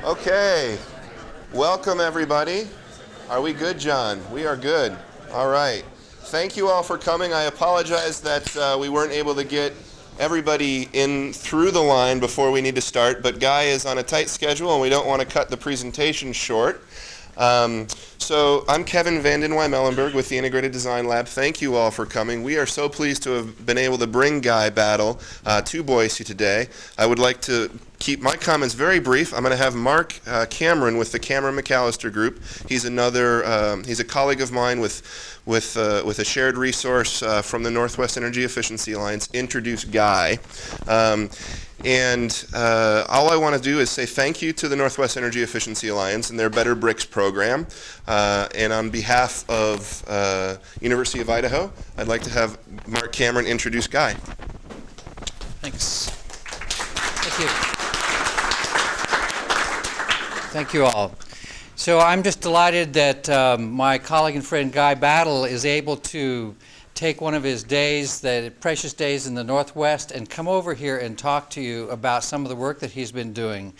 Okay, welcome everybody. Are we good, John? We are good. All right. Thank you all for coming. I apologize that we weren't able to get everybody in through the line before we need to start, but Guy is on a tight schedule and we don't want to cut the presentation short. So I'm Kevin Vanden Mellenberg with the Integrated Design Lab. Thank you all for coming. We are so pleased to have been able to bring Guy Battle to Boise today. I would like to keep my comments very brief. I'm going to have Mark Cameron with the Cameron McAllister Group. He's he's a colleague of mine with a shared resource from the Northwest Energy Efficiency Alliance, introduce Guy. And all I want to do is say thank you to the Northwest Energy Efficiency Alliance and their Better Bricks program. And on behalf of University of Idaho, I'd like to have Mark Cameron introduce Guy. Thanks. Thank you. Thank you all. So I'm just delighted that my colleague and friend Guy Battle is able to take one of his days, the precious days in the Northwest, and come over here and talk to you about some of the work that he's been doing.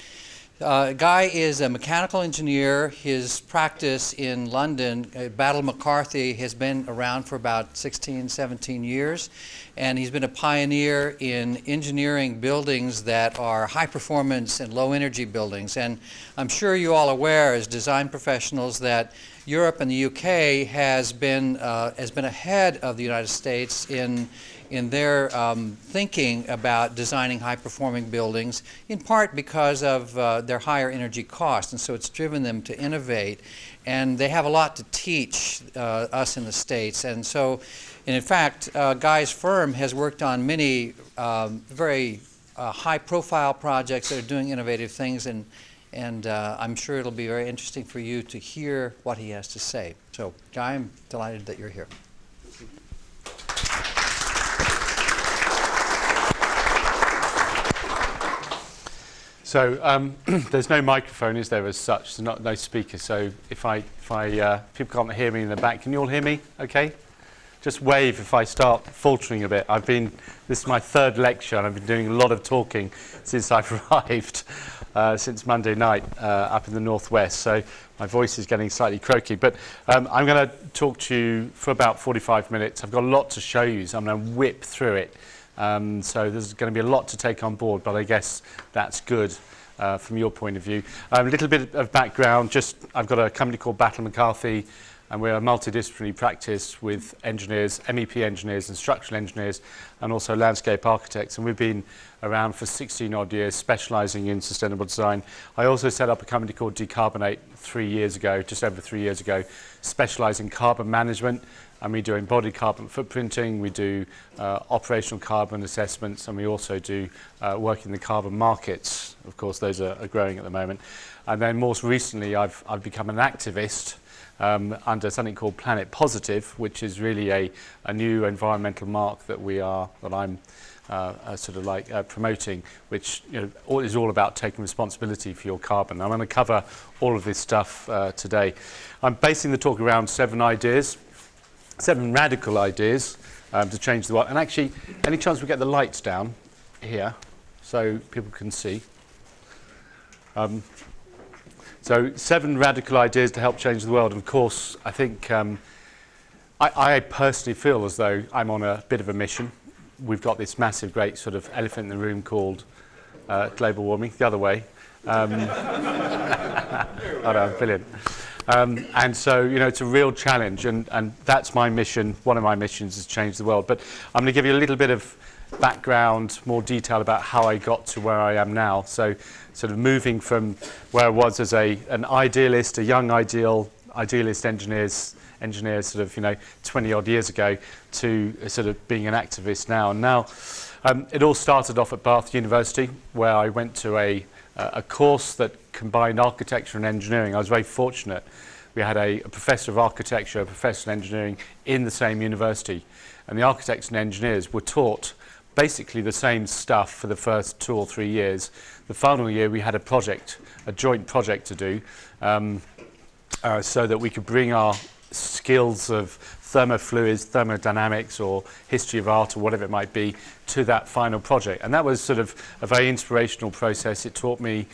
Guy is a mechanical engineer. His practice in London, Battle McCarthy, has been around for about 16, 17 years, and he's been a pioneer in engineering buildings that are high performance and low energy buildings. And I'm sure you all are aware as design professionals that Europe and the UK has been ahead of the United States in their thinking about designing high-performing buildings, in part because of their higher energy costs, and so it's driven them to innovate. And they have a lot to teach us in the States. And so, and in fact, Guy's firm has worked on many very high-profile projects that are doing innovative things, and I'm sure it'll be very interesting for you to hear what he has to say. So, Guy, I'm delighted that you're here. So there's no microphone, is there, as such? There's no speaker. So if people can't hear me in the back, can you all hear me? Okay. Just wave if I start faltering a bit. This is my third lecture, and I've been doing a lot of talking since I've arrived, since Monday night up in the Northwest. So my voice is getting slightly croaky. But I'm going to talk to you for about 45 minutes. I've got a lot to show you, so I'm going to whip through it. So there's going to be a lot to take on board, but I guess that's good from your point of view. A little bit of background. I've got a company called Battle McCarthy, and we're a multidisciplinary practice with engineers, MEP engineers and structural engineers, and also landscape architects. And we've been around for 16 odd years, specialising in sustainable design. I also set up a company called Decarbonate 3 years ago, just over 3 years ago, specialising in carbon management. And we do embodied carbon footprinting, we do operational carbon assessments, and we also do work in the carbon markets. Of course, those are growing at the moment. And then most recently, I've become an activist under something called Planet Positive, which is really a new environmental mark that I'm promoting, which is all about taking responsibility for your carbon. I'm going to cover all of this stuff today. I'm basing the talk around 7 radical ideas to change the world. And actually, any chance we get the lights down here so people can see? So 7 radical ideas to help change the world. And of course, I think I personally feel as though I'm on a bit of a mission. We've got this massive, great sort of elephant in the room called global warming, the other way. Oh no, brilliant. And so, it's a real challenge, and that's my mission. One of my missions is to change the world. But I'm going to give you a little bit of background, more detail about how I got to where I am now. So, sort of moving from where I was as an idealist, a young idealist engineer sort of, 20 odd years ago, to sort of being an activist now. And now, it all started off at Bath University, where I went to a course that combined architecture and engineering. I was very fortunate. We had a professor of architecture, a professor of engineering in the same university. And the architects and engineers were taught basically the same stuff for the first 2 or 3 years. The final year we had a joint project to do, so that we could bring our skills of thermofluids, thermodynamics, or history of art, or whatever it might be, to that final project. And that was sort of a very inspirational process. It taught me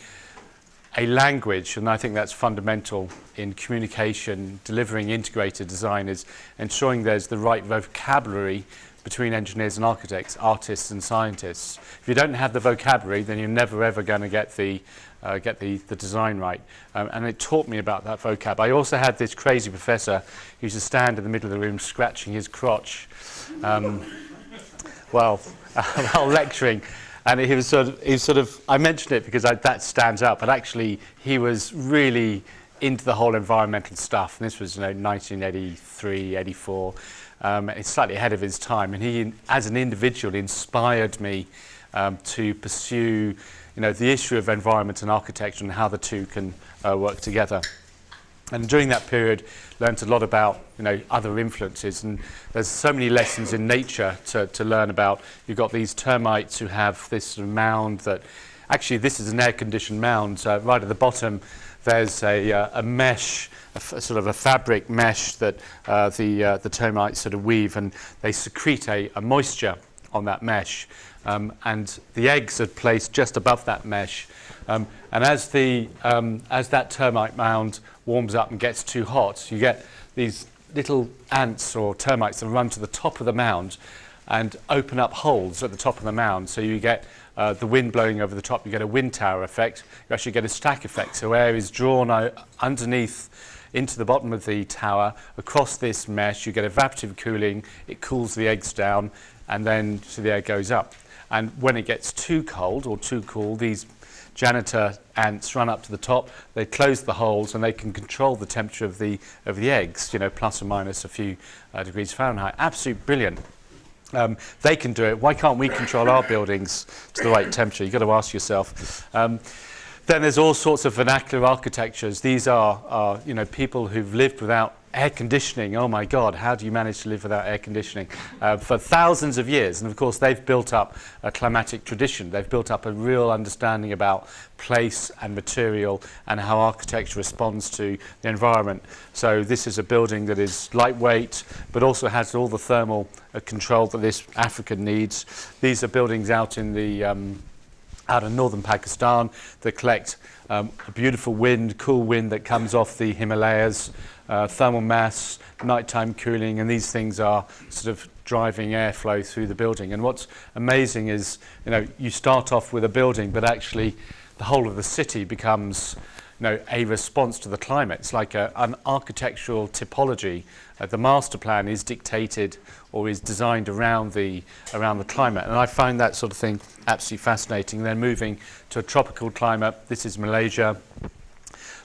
a language, and I think that's fundamental in communication, delivering integrated design, is ensuring there's the right vocabulary between engineers and architects, artists and scientists. If you don't have the vocabulary, then you're never ever going to get the design right. And it taught me about that vocab. I also had this crazy professor who used to stand in the middle of the room scratching his crotch while lecturing. And he was sort of, I mentioned it because that stands out, but actually he was really into the whole environmental stuff. And this was 1983, 84. It's slightly ahead of his time. And he, as an individual, inspired me to pursue the issue of environment and architecture and how the two can work together. And during that period, learned a lot about other influences, and there's so many lessons in nature to learn about. You've got these termites who have this sort of mound that, actually this is an air-conditioned mound. Right at the bottom, there's a mesh, sort of a fabric mesh that the termites sort of weave, and they secrete a moisture on that mesh. And the eggs are placed just above that mesh. And as that termite mound warms up and gets too hot, you get these little ants or termites that run to the top of the mound and open up holes at the top of the mound. So you get the wind blowing over the top. You get a wind tower effect. You actually get a stack effect. So air is drawn underneath into the bottom of the tower. Across this mesh, you get evaporative cooling. It cools the eggs down, and then so the air goes up. And when it gets too cold or too cool, these janitor ants run up to the top, they close the holes, and they can control the temperature of the eggs, plus or minus a few degrees Fahrenheit. Absolutely brilliant. They can do it. Why can't we control our buildings to the right temperature? You've got to ask yourself. Then there's all sorts of vernacular architectures. These are people who've lived without air conditioning. Oh my God, how do you manage to live without air conditioning? For thousands of years. And of course, they've built up a climatic tradition. They've built up a real understanding about place and material and how architecture responds to the environment. So this is a building that is lightweight, but also has all the thermal control that this African needs. These are buildings out in northern Pakistan that collect a beautiful wind, cool wind that comes off the Himalayas, thermal mass, nighttime cooling, and these things are sort of driving airflow through the building. And what's amazing is, you start off with a building, but actually the whole of the city becomes a response to the climate. It's like an architectural typology. The master plan is dictated or is designed around the climate. And I find that sort of thing absolutely fascinating. Then moving to a tropical climate, this is Malaysia.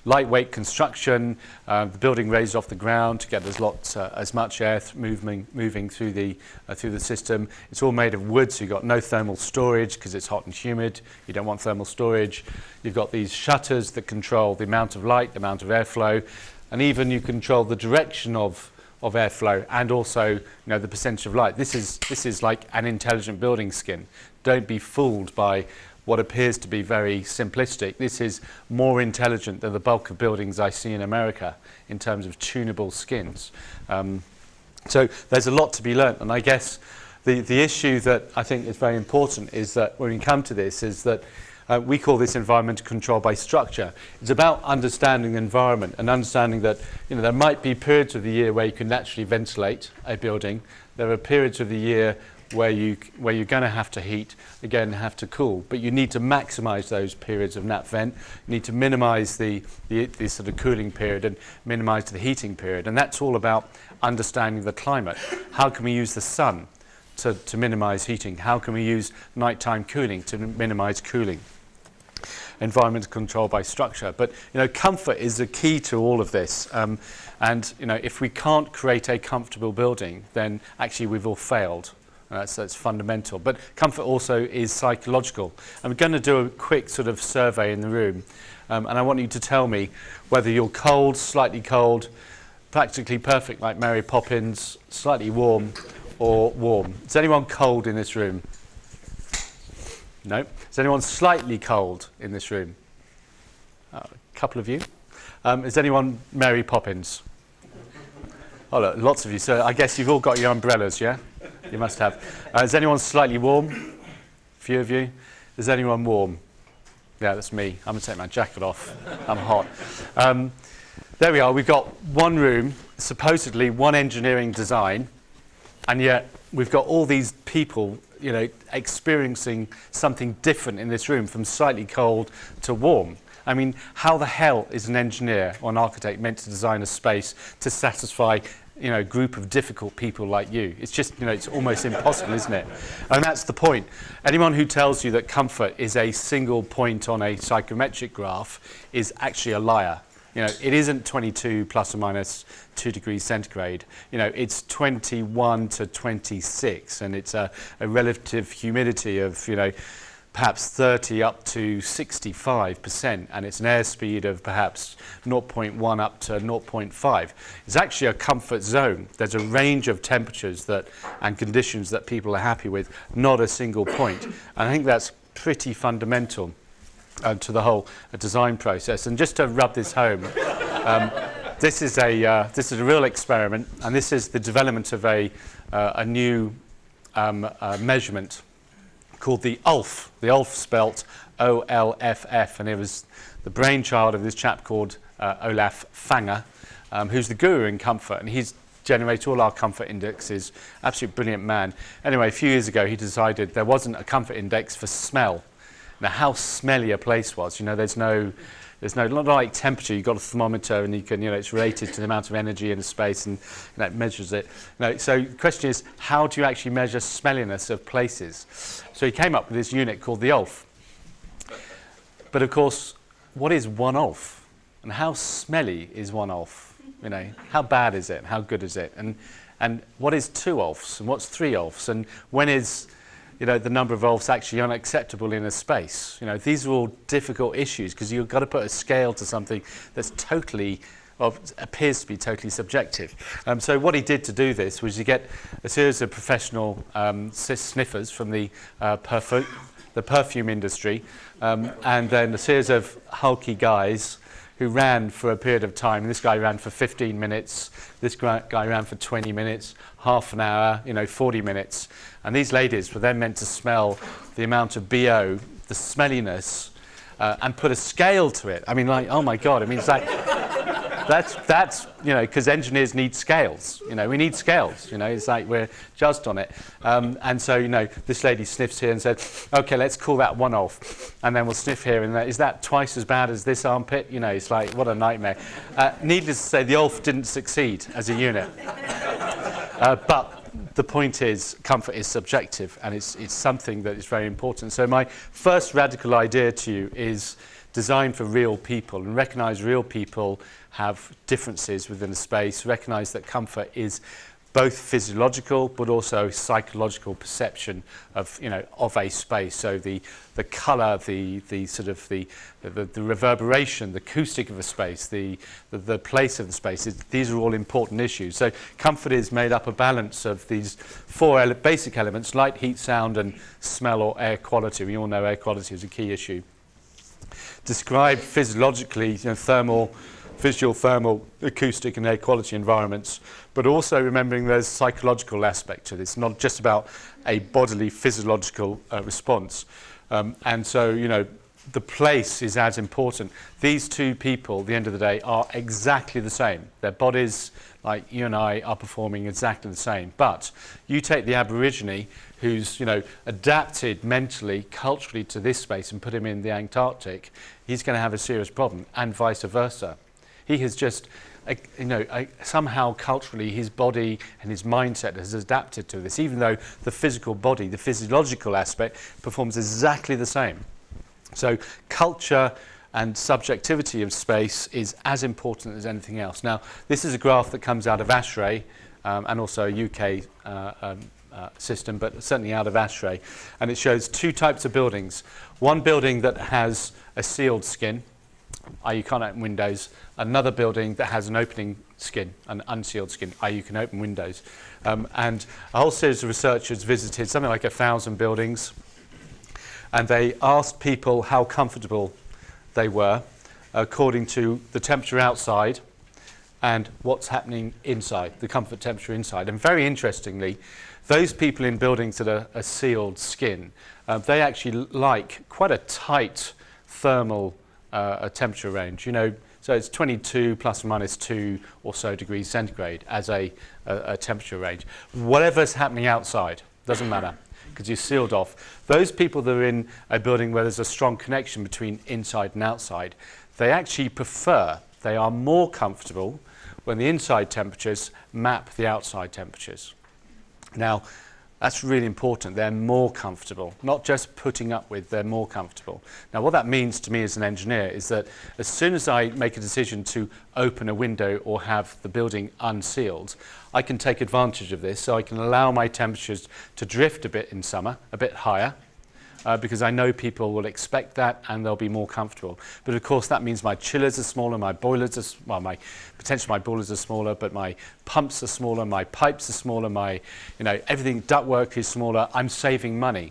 Lightweight construction, the building raised off the ground to get as much air moving through the system. It's all made of wood, so you've got no thermal storage because it's hot and humid. You don't want thermal storage. You've got these shutters that control the amount of light, the amount of airflow, and even you control the direction of airflow and also the percentage of light. This is like an intelligent building skin. Don't be fooled by what appears to be very simplistic. This is more intelligent than the bulk of buildings I see in America in terms of tunable skins. So there's a lot to be learnt, and I guess the issue that I think is very important is that when we come to this is that we call this environmental control by structure. It's about understanding the environment and understanding that there might be periods of the year where you can naturally ventilate a building. There are periods of the year where you're going to have to heat, again have to cool, but you need to maximize those periods of nat vent. You need to minimize the sort of cooling period and minimize the heating period, and that's all about understanding the climate. How can we use the sun to minimize heating? How can we use nighttime cooling to minimize cooling? Environmental control by structure, but comfort is the key to all of this. And if we can't create a comfortable building, then actually we've all failed. That's fundamental. But comfort also is psychological. I'm going to do a quick sort of survey in the room, and I want you to tell me whether you're cold, slightly cold, practically perfect like Mary Poppins, slightly warm, or warm. Is anyone cold in this room? No. Is anyone slightly cold in this room? A couple of you. Is anyone Mary Poppins? Oh, look, lots of you. So I guess you've all got your umbrellas, yeah? You must have. Is anyone slightly warm? A few of you. Is anyone warm? Yeah, that's me. I'm going to take my jacket off. I'm hot. There we are. We've got one room, supposedly one engineering design, and yet we've got all these people, you know, experiencing something different in this room, from slightly cold to warm. I mean, how the hell is an engineer or an architect meant to design a space to satisfy, you know, a group of difficult people like you? It's just, you know, it's almost impossible, isn't it? And that's the point. Anyone who tells you that comfort is a single point on a psychometric graph is actually a liar. You know, it isn't 22 plus or minus 2 degrees centigrade. You know, it's 21 to 26, and it's a relative humidity of, you know, perhaps 30 up to 65%, and it's an airspeed of perhaps 0.1 up to 0.5. It's actually a comfort zone. There's a range of temperatures that and conditions that people are happy with, not a single point. And I think that's pretty fundamental to the whole design process. And just to rub this home, this is a real experiment, and this is the development of a new measurement called the ULF. The ULF spelt O-L-F-F, and it was the brainchild of this chap called Olaf Fanger, who's the guru in comfort, and he's generated all our comfort indexes. Absolutely brilliant man. Anyway, a few years ago he decided there wasn't a comfort index for smell. Now, how smelly a place was, you know, there's no, not like temperature. You've got a thermometer, and you can, you know, it's related to the amount of energy in a space, and you know, it measures it. You know, so the question is, how do you actually measure smelliness of places? So he came up with this unit called the ULF. But of course, what is 1 ULF? And how smelly is 1 ULF? You know, how bad is it? How good is it? And what is 2 ULFs? And what's 3 ULFs? And when is, you know, the number of ULFs actually unacceptable in a space? You know, these are all difficult issues, because you've got to put a scale to something that's totally, well, appears to be totally subjective. So what he did to do this was you get a series of professional sniffers from the perfume industry, and then a series of hulky guys who ran for a period of time. This guy ran for 15 minutes, this guy ran for 20 minutes, half an hour, you know, 40 minutes. And these ladies were then meant to smell the amount of BO, the smelliness, and put a scale to it. I mean, like, oh my God, I mean, it's like, that's you know, because engineers need scales. You know, we need scales. You know, it's like we're judged on it. And so, you know, this lady sniffs here and said, okay, let's call that 1 ULF. And then we'll sniff here, and is that twice as bad as this armpit? You know, it's like, what a nightmare. Needless to say, the ULF didn't succeed as a unit. But the point is, comfort is subjective, and it's something that is very important. So my first radical idea to you is design for real people, and recognize real people have differences within a space, recognize that comfort is both physiological but also psychological perception of, you know, of a space. So the color, the sort of the reverberation, the acoustic of a space, the place of the space, these are all important issues. So comfort is made up a balance of these 4 basic elements: light, heat, sound, and smell or air quality. We all know air quality is a key issue. Describe physiologically, you know, thermal, visual, thermal, acoustic, and air quality environments, but also remembering there's a psychological aspect to this, not just about a bodily physiological response. And so, you know, the place is as important. These two people, at the end of the day, are exactly the same. Their bodies, like you and I, are performing exactly the same. But you take the Aborigine who's, you know, adapted mentally, culturally to this space and put him in the Antarctic, he's going to have a serious problem, and vice versa. He has just, you know, somehow culturally his body and his mindset has adapted to this, even though the physical body, the physiological aspect, performs exactly the same. So culture and subjectivity of space is as important as anything else. Now, this is a graph that comes out of Atria, and also a UK system, but certainly out of Atria, and it shows 2 types of buildings. One building that has a sealed skin, i.e. you can't open windows. Another building that has an opening skin, an unsealed skin, i.e. you can open windows. And a whole series of researchers visited something like 1,000 buildings, and they asked people how comfortable they were according to the temperature outside and what's happening inside, the comfort temperature inside. And very interestingly, those people in buildings that are a sealed skin, they actually like quite a tight thermal temperature range. So it's 22 plus or minus 2 or so degrees centigrade as a temperature range. Whatever's happening outside, doesn't matter, because you're sealed off. Those people that are in a building where there's a strong connection between inside and outside, they actually prefer, they are more comfortable when the inside temperatures map the outside temperatures. Now, that's really important. They're more comfortable, not just putting up with, they're more comfortable. Now, what that means to me as an engineer is that as soon as I make a decision to open a window or have the building unsealed, I can take advantage of this, so I can allow my temperatures to drift a bit in summer, a bit higher, because I know people will expect that and they'll be more comfortable. But of course that means my chillers are smaller, my boilers are, potentially my boilers are smaller, but my pumps are smaller, my pipes are smaller, everything, ductwork is smaller. I'm saving money.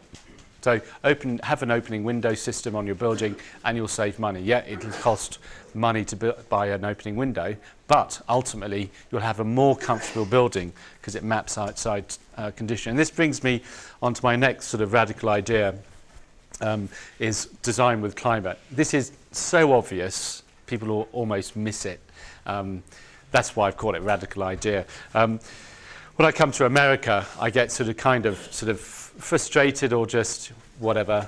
So have an opening window system on your building and you'll save money. Yeah, it'll cost money to buy an opening window, but ultimately you'll have a more comfortable building because it maps outside condition. And this brings me on to my next sort of radical idea. Is design with climate. This is so obvious, people will almost miss it. That's why I've called it radical idea. When I come to America, I get sort of frustrated or just whatever,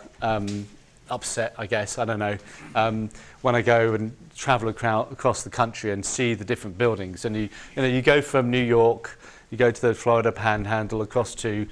upset, I guess, I don't know, when I go and travel across the country and see the different buildings. And you go from New York, you go to the Florida Panhandle, across to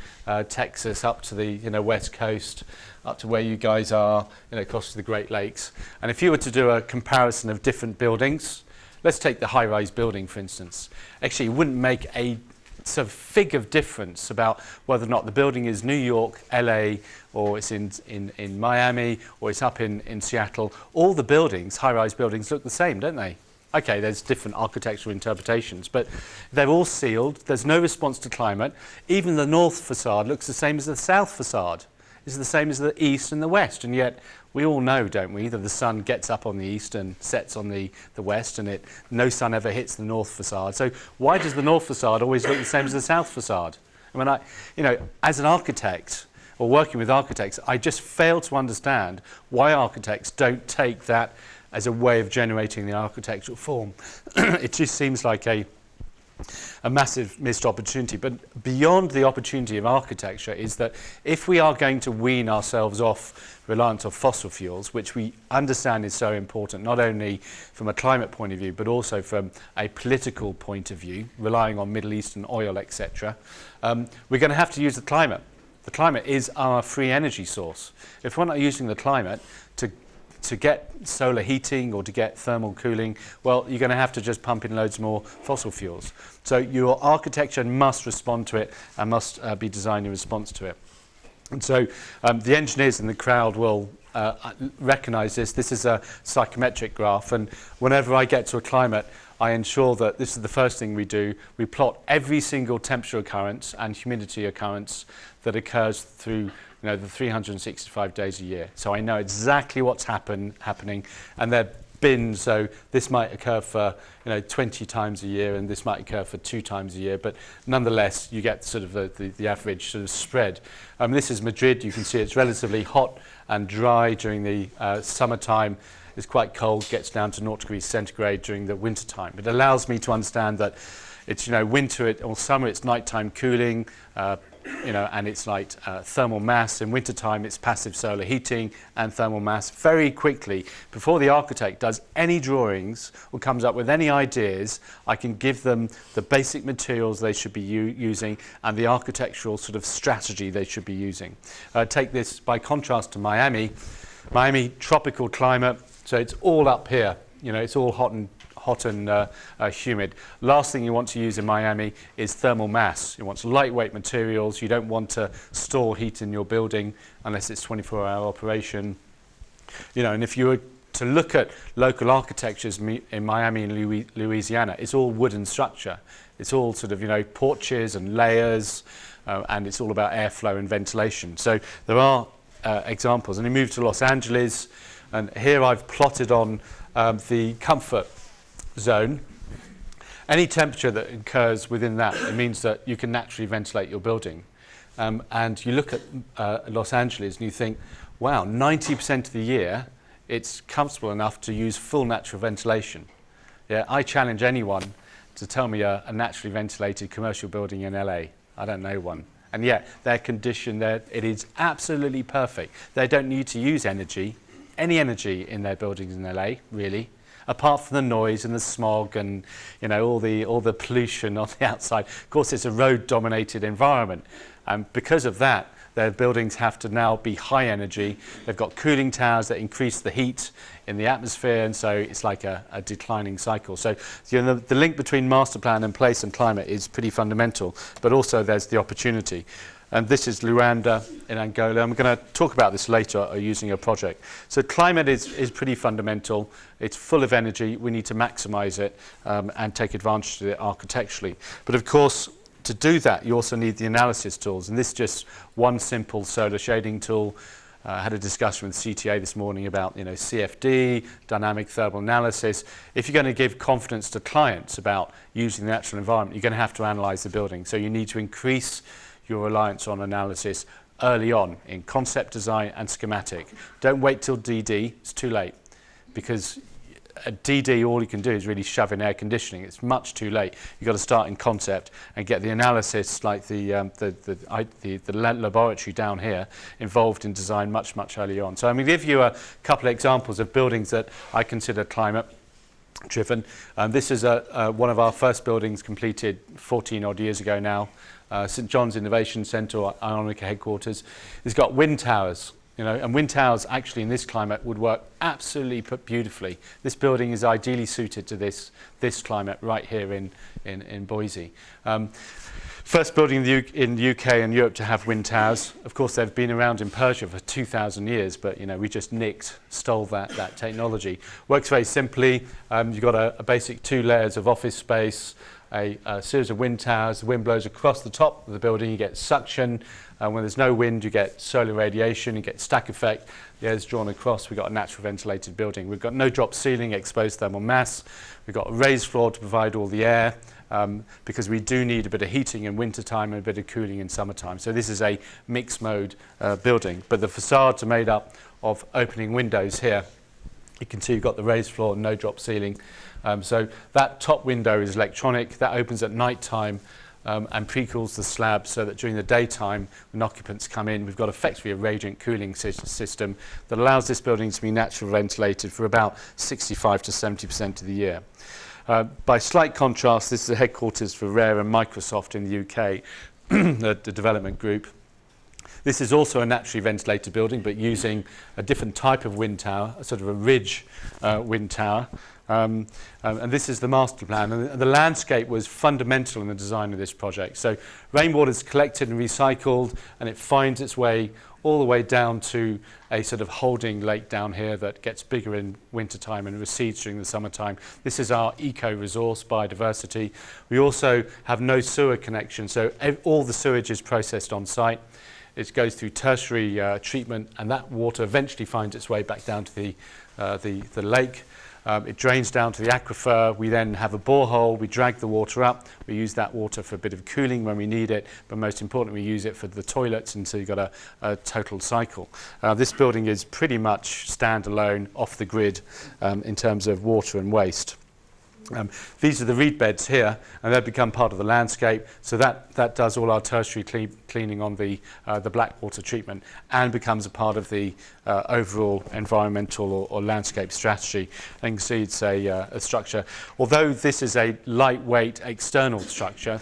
Texas, up to the West Coast, up to where you guys are, across to the Great Lakes. And if you were to do a comparison of different buildings, let's take the high-rise building, for instance. Actually, it wouldn't make a sort of fig of difference about whether or not the building is New York, LA, or it's in Miami, or it's up in Seattle. All the buildings, high-rise buildings, look the same, don't they? Okay, there's different architectural interpretations, but they're all sealed. There's no response to climate. Even the north facade looks the same as the south facade. It's the same as the east and the west, and yet we all know, don't we, that the sun gets up on the east and sets on the west, and no sun ever hits the north facade. So why does the north facade always look the same as the south facade? I mean, as an architect, or working with architects, I just fail to understand why architects don't take that as a way of generating the architectural form. It just seems like a massive missed opportunity. But beyond the opportunity of architecture is that if we are going to wean ourselves off reliance on fossil fuels, which we understand is so important, not only from a climate point of view, but also from a political point of view, relying on Middle Eastern oil, etc., we're going to have to use the climate. The climate is our free energy source. If we're not using the climate to get solar heating or to get thermal cooling, well, you're going to have to just pump in loads more fossil fuels. So your architecture must respond to it and must be designed in response to it. And so the engineers in the crowd will recognize this. This is a psychometric graph, and whenever I get to a climate, I ensure that this is the first thing we do. We plot every single temperature occurrence and humidity occurrence that occurs through the 365 days a year. So I know exactly what's happening, and they're bins, so this might occur for 20 times a year, and this might occur for 2 times a year, but nonetheless you get sort of the average sort of spread. This is Madrid. You can see it's relatively hot and dry during the summertime. It's quite cold, gets down to 0 degrees centigrade during the winter time. It allows me to understand that it's winter or summer, it's nighttime cooling, and it's like thermal mass. In wintertime, it's passive solar heating and thermal mass. Very quickly, before the architect does any drawings or comes up with any ideas, I can give them the basic materials they should be using and the architectural sort of strategy they should be using. Take this by contrast to Miami. Miami, tropical climate, so it's all up here. It's all hot and humid. Last thing you want to use in Miami is thermal mass. You want lightweight materials. You don't want to store heat in your building unless it's 24-hour operation. And if you were to look at local architectures in Miami and Louisiana, it's all wooden structure. It's all sort of porches and layers, and it's all about airflow and ventilation. So there are examples. And you move to Los Angeles, and here I've plotted on the comfort zone. Any temperature that occurs within that, it means that you can naturally ventilate your building. And you look at Los Angeles and you think, wow, 90% of the year it's comfortable enough to use full natural ventilation. Yeah, I challenge anyone to tell me a naturally ventilated commercial building in LA. I don't know one. And yet, their condition there, it is absolutely perfect. They don't need to use energy, any energy in their buildings in LA, really, apart from the noise and the smog and all the pollution on the outside. Of course, it's a road-dominated environment, and because of that, their buildings have to now be high energy. They've got cooling towers that increase the heat in the atmosphere, and so it's like a declining cycle. So the link between master plan and place and climate is pretty fundamental, but also there's the opportunity. And this is Luanda in Angola. I'm going to talk about this later using a project. So climate is pretty fundamental. It's full of energy. We need to maximize it and take advantage of it architecturally. But of course, to do that, you also need the analysis tools. And this is just one simple solar shading tool. I had a discussion with CTA this morning about CFD, dynamic thermal analysis. If you're going to give confidence to clients about using the natural environment, you're going to have to analyze the building. So you need to increase your reliance on analysis early on in concept design and schematic. Don't wait till DD, it's too late, because at DD all you can do is really shove in air conditioning. It's much too late. You've got to start in concept and get the analysis, like the laboratory down here, involved in design much earlier on. So I'm going to give you a couple of examples of buildings that I consider climate driven. This is one of our first buildings completed 14 odd years ago now. St John's Innovation Centre, or Ionica headquarters. It's got wind towers, and wind towers actually in this climate would work absolutely beautifully. This building is ideally suited to this climate right here in Boise. First building in the UK and Europe to have wind towers. Of course, they've been around in Persia for 2,000 years, but we just stole that technology. Works very simply. You've got a basic 2 layers of office space, a series of wind towers. The wind blows across the top of the building. You get suction. When there's no wind, you get solar radiation. You get stack effect. The air's drawn across. We've got a natural ventilated building. We've got no drop ceiling, exposed thermal mass. We've got a raised floor to provide all the air, because we do need a bit of heating in wintertime and a bit of cooling in summertime. So this is a mixed mode building. But the facades are made up of opening windows here. You can see you've got the raised floor, no drop ceiling. So that top window is electronic. That opens at night time and pre-cools the slab, so that during the daytime, when occupants come in, we've got effectively a radiant cooling system that allows this building to be naturally ventilated for about 65 to 70% of the year. By slight contrast, this is the headquarters for Rare and Microsoft in the UK, the development group. This is also a naturally ventilated building, but using a different type of wind tower, a sort of a ridge wind tower. And this is the master plan. And the landscape was fundamental in the design of this project. So rainwater is collected and recycled, and it finds its way all the way down to a sort of holding lake down here that gets bigger in wintertime and recedes during the summertime. This is our eco-resource, biodiversity. We also have no sewer connection, so all the sewage is processed on site. It goes through tertiary treatment, and that water eventually finds its way back down to the lake. It drains down to the aquifer. We then have a borehole. We drag the water up. We use that water for a bit of cooling when we need it, but most importantly, we use it for the toilets, and so you've got a total cycle. This building is pretty much standalone, off the grid in terms of water and waste. These are the reed beds here, and they've become part of the landscape. So that does all our tertiary cleaning on the black water treatment, and becomes a part of the overall environmental or landscape strategy. And you can see it's a structure. Although this is a lightweight external structure,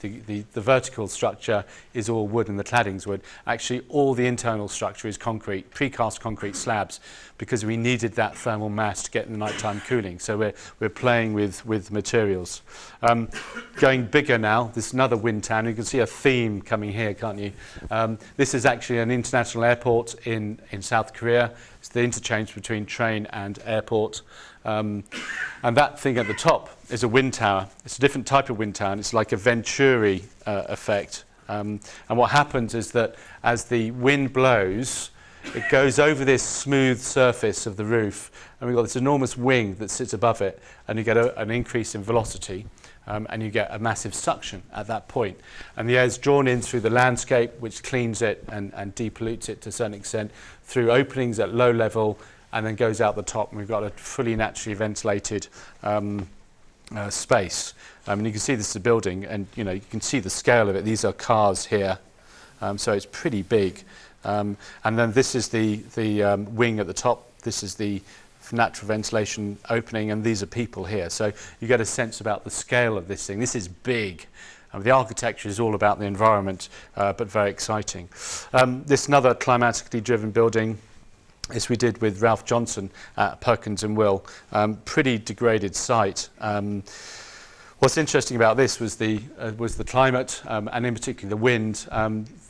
the vertical structure is all wood and the cladding's wood. Actually, all the internal structure is concrete, precast concrete slabs, because we needed that thermal mass to get the nighttime cooling. So we're playing with materials. Going bigger now, this is another wind town. You can see a theme coming here, can't you? This is actually an international airport in South Korea. It's the interchange between train and airport. And that thing at the top is a wind tower. It's a different type of wind tower, and it's like a Venturi effect. And what happens is that as the wind blows, it goes over this smooth surface of the roof, and we've got this enormous wing that sits above it, and you get an increase in velocity, and you get a massive suction at that point. And the air is drawn in through the landscape, which cleans it and depollutes it to a certain extent, through openings at low level, and then goes out the top, and we've got a fully naturally ventilated space. And you can see this is a building, and you can see the scale of it. These are cars here, so it's pretty big. And then this is the wing at the top. This is the natural ventilation opening, and these are people here. So you get a sense about the scale of this thing. This is big. The architecture is all about the environment, but very exciting. This is another climatically driven building. This we did with Ralph Johnson at Perkins and Will. Pretty degraded site. What's interesting about this was the climate, and in particular the wind.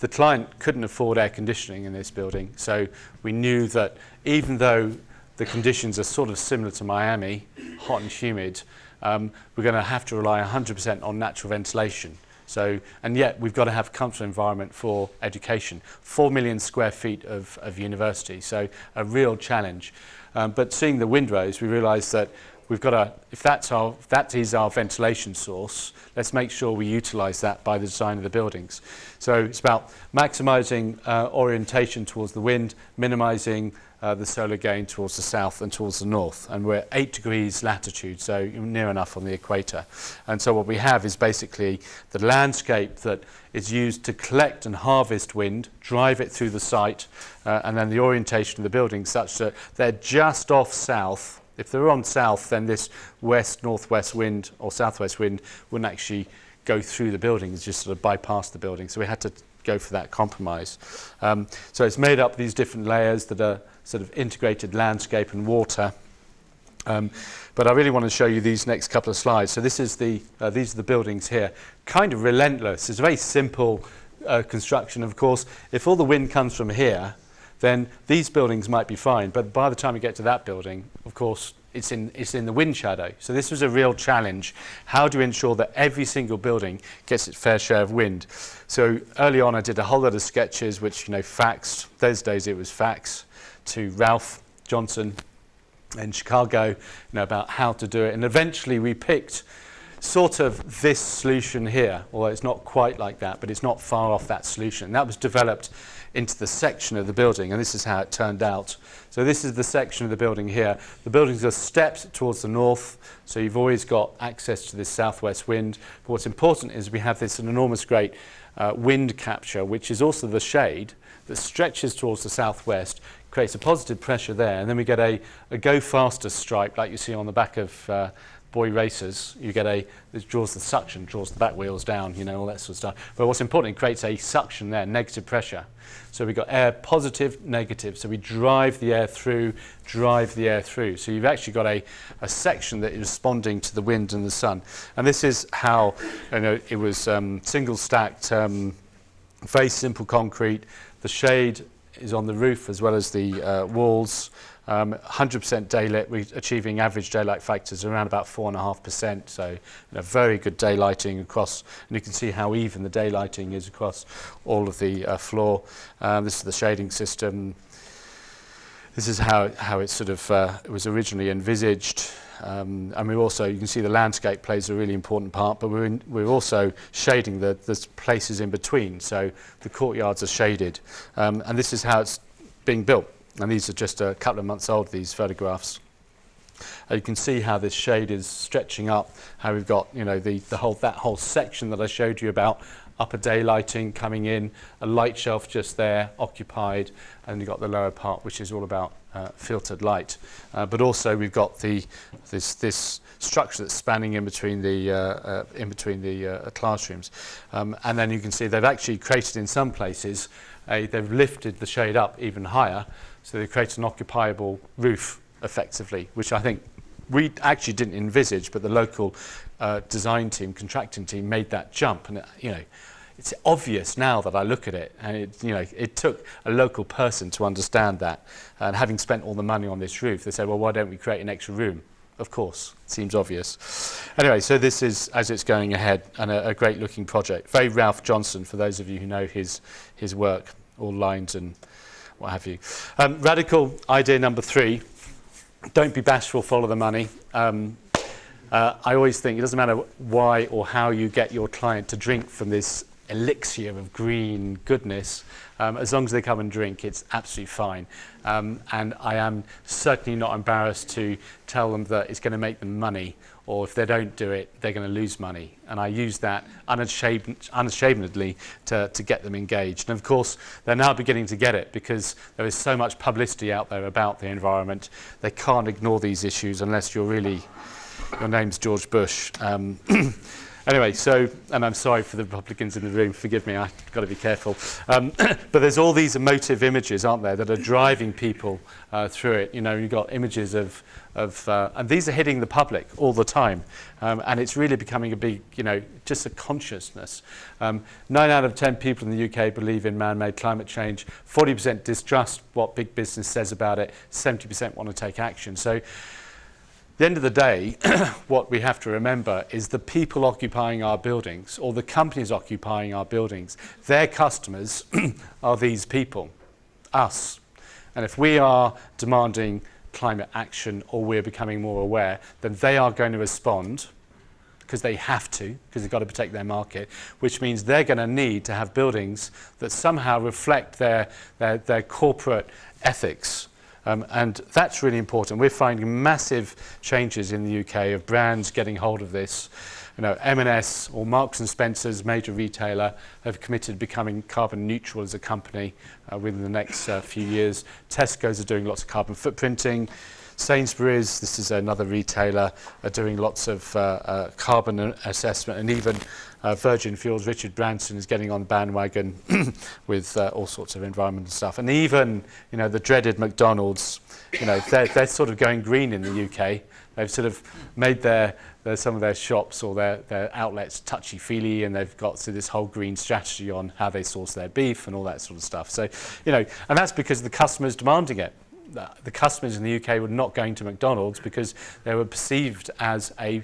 The client couldn't afford air conditioning in this building, so we knew that even though the conditions are sort of similar to Miami, hot and humid, we're going to have to rely 100% on natural ventilation. So, and yet we've got to have a comfortable environment for education. 4 million square feet of university, so a real challenge. But seeing the windrows, we realised that we've got to, if that is our ventilation source, let's make sure we utilise that by the design of the buildings. So it's about maximising orientation towards the wind, minimising the solar gain towards the south and towards the north. And we're 8 degrees latitude, so near enough on the equator. And so what we have is basically the landscape that is used to collect and harvest wind, drive it through the site, and then the orientation of the buildings such that they're just off south. If they're on south, then this west-northwest wind or southwest wind wouldn't actually go through the buildings, just sort of bypass the building. So we had to go for that compromise. So it's made up of these different layers that are sort of integrated landscape and water. But I really want to show you these next couple of slides. So this is these are the buildings here. Kind of relentless. It's a very simple construction. Of course, if all the wind comes from here, then these buildings might be fine. But by the time we get to that building, of course, it's in the wind shadow. So this was a real challenge. How do you ensure that every single building gets its fair share of wind? So early on, I did a whole lot of sketches, which, faxed. Those days it was fax to Ralph Johnson in Chicago, about how to do it. And eventually we picked sort of this solution here, although it's not quite like that, but it's not far off that solution. That was developed into the section of the building, and this is how it turned out. So this is the section of the building here. The buildings are stepped towards the north, so you've always got access to this southwest wind. But what's important is we have this enormous great wind capture, which is also the shade that stretches towards the southwest, creates a positive pressure there, and then we get a go faster stripe like you see on the back of boy racers. You get it draws the suction, draws the back wheels down, all that sort of stuff. But what's important, it creates a suction there, negative pressure. So we've got air positive, negative. So we drive the air through. So you've actually got a section that is responding to the wind and the sun. And this is how, it was single stacked, very simple concrete. The shade is on the roof as well as the walls. 100% daylit. We're achieving average daylight factors around about 4.5%. So very good daylighting across, and you can see how even the daylighting is across all of the floor. This is the shading system. This is how it sort of it was originally envisaged. And we also, you can see the landscape plays a really important part, but we're also shading the places in between. So the courtyards are shaded, and this is how it's being built. And these are just a couple of months old, these photographs. You can see how this shade is stretching up, how we've got, that whole section that I showed you about, upper daylighting coming in, a light shelf just there, occupied, and you've got the lower part, which is all about filtered light. But also we've got this structure that's spanning in between the classrooms. And then you can see they've actually created in some places, they've lifted the shade up even higher, so they create an occupiable roof effectively, which I think we actually didn't envisage, but the local design team, contracting team made that jump. And it's obvious now that I look at it, and it took a local person to understand that. And having spent all the money on this roof, they said, well, why don't we create an extra room? Of course, it seems obvious. Anyway, so this is as it's going ahead, and a great looking project. Very Ralph Johnson, for those of you who know his work, all lines and what have you. Radical idea number 3, don't be bashful, follow the money. I always think it doesn't matter why or how you get your client to drink from this elixir of green goodness, As long as they come and drink, it's absolutely fine. And I am certainly not embarrassed to tell them that it's going to make them money, or if they don't do it, they're going to lose money. And I use that unashamedly to get them engaged. And of course, they're now beginning to get it because there is so much publicity out there about the environment. They can't ignore these issues unless you're really, your name's George Bush. Anyway, so, and I'm sorry for the Republicans in the room, forgive me, I've got to be careful. But there's all these emotive images, aren't there, that are driving people through it. You know, you've got images of and these are hitting the public all the time. And it's really becoming a big, you know, just a consciousness. 9 out of 10 people in the UK believe in man-made climate change. 40% distrust what big business says about it. 70% want to take action. So, at the end of the day, what we have to remember is the people occupying our buildings, or the companies occupying our buildings, their customers are these people, us. And if we are demanding climate action or we're becoming more aware, then they are going to respond because they have to, because they've got to protect their market, which means they're going to need to have buildings that somehow reflect their corporate ethics. And that's really important. We're finding massive changes in the UK of brands getting hold of this. You know, M&S or Marks and Spencer's, major retailer, have committed to becoming carbon neutral as a company within the next few years. Tesco's are doing lots of carbon footprinting. Sainsbury's, this is another retailer, are doing lots of carbon assessment, and even Virgin Fuels, Richard Branson, is getting on the bandwagon with all sorts of environmental stuff. And even, you know, the dreaded McDonald's, you know, they're sort of going green in the UK. They've sort of made some of their shops or their outlets touchy-feely, and they've got this whole green strategy on how they source their beef and all that sort of stuff. So, you know, and that's because the customers demanding it. The customers in the UK were not going to McDonald's because they were perceived as a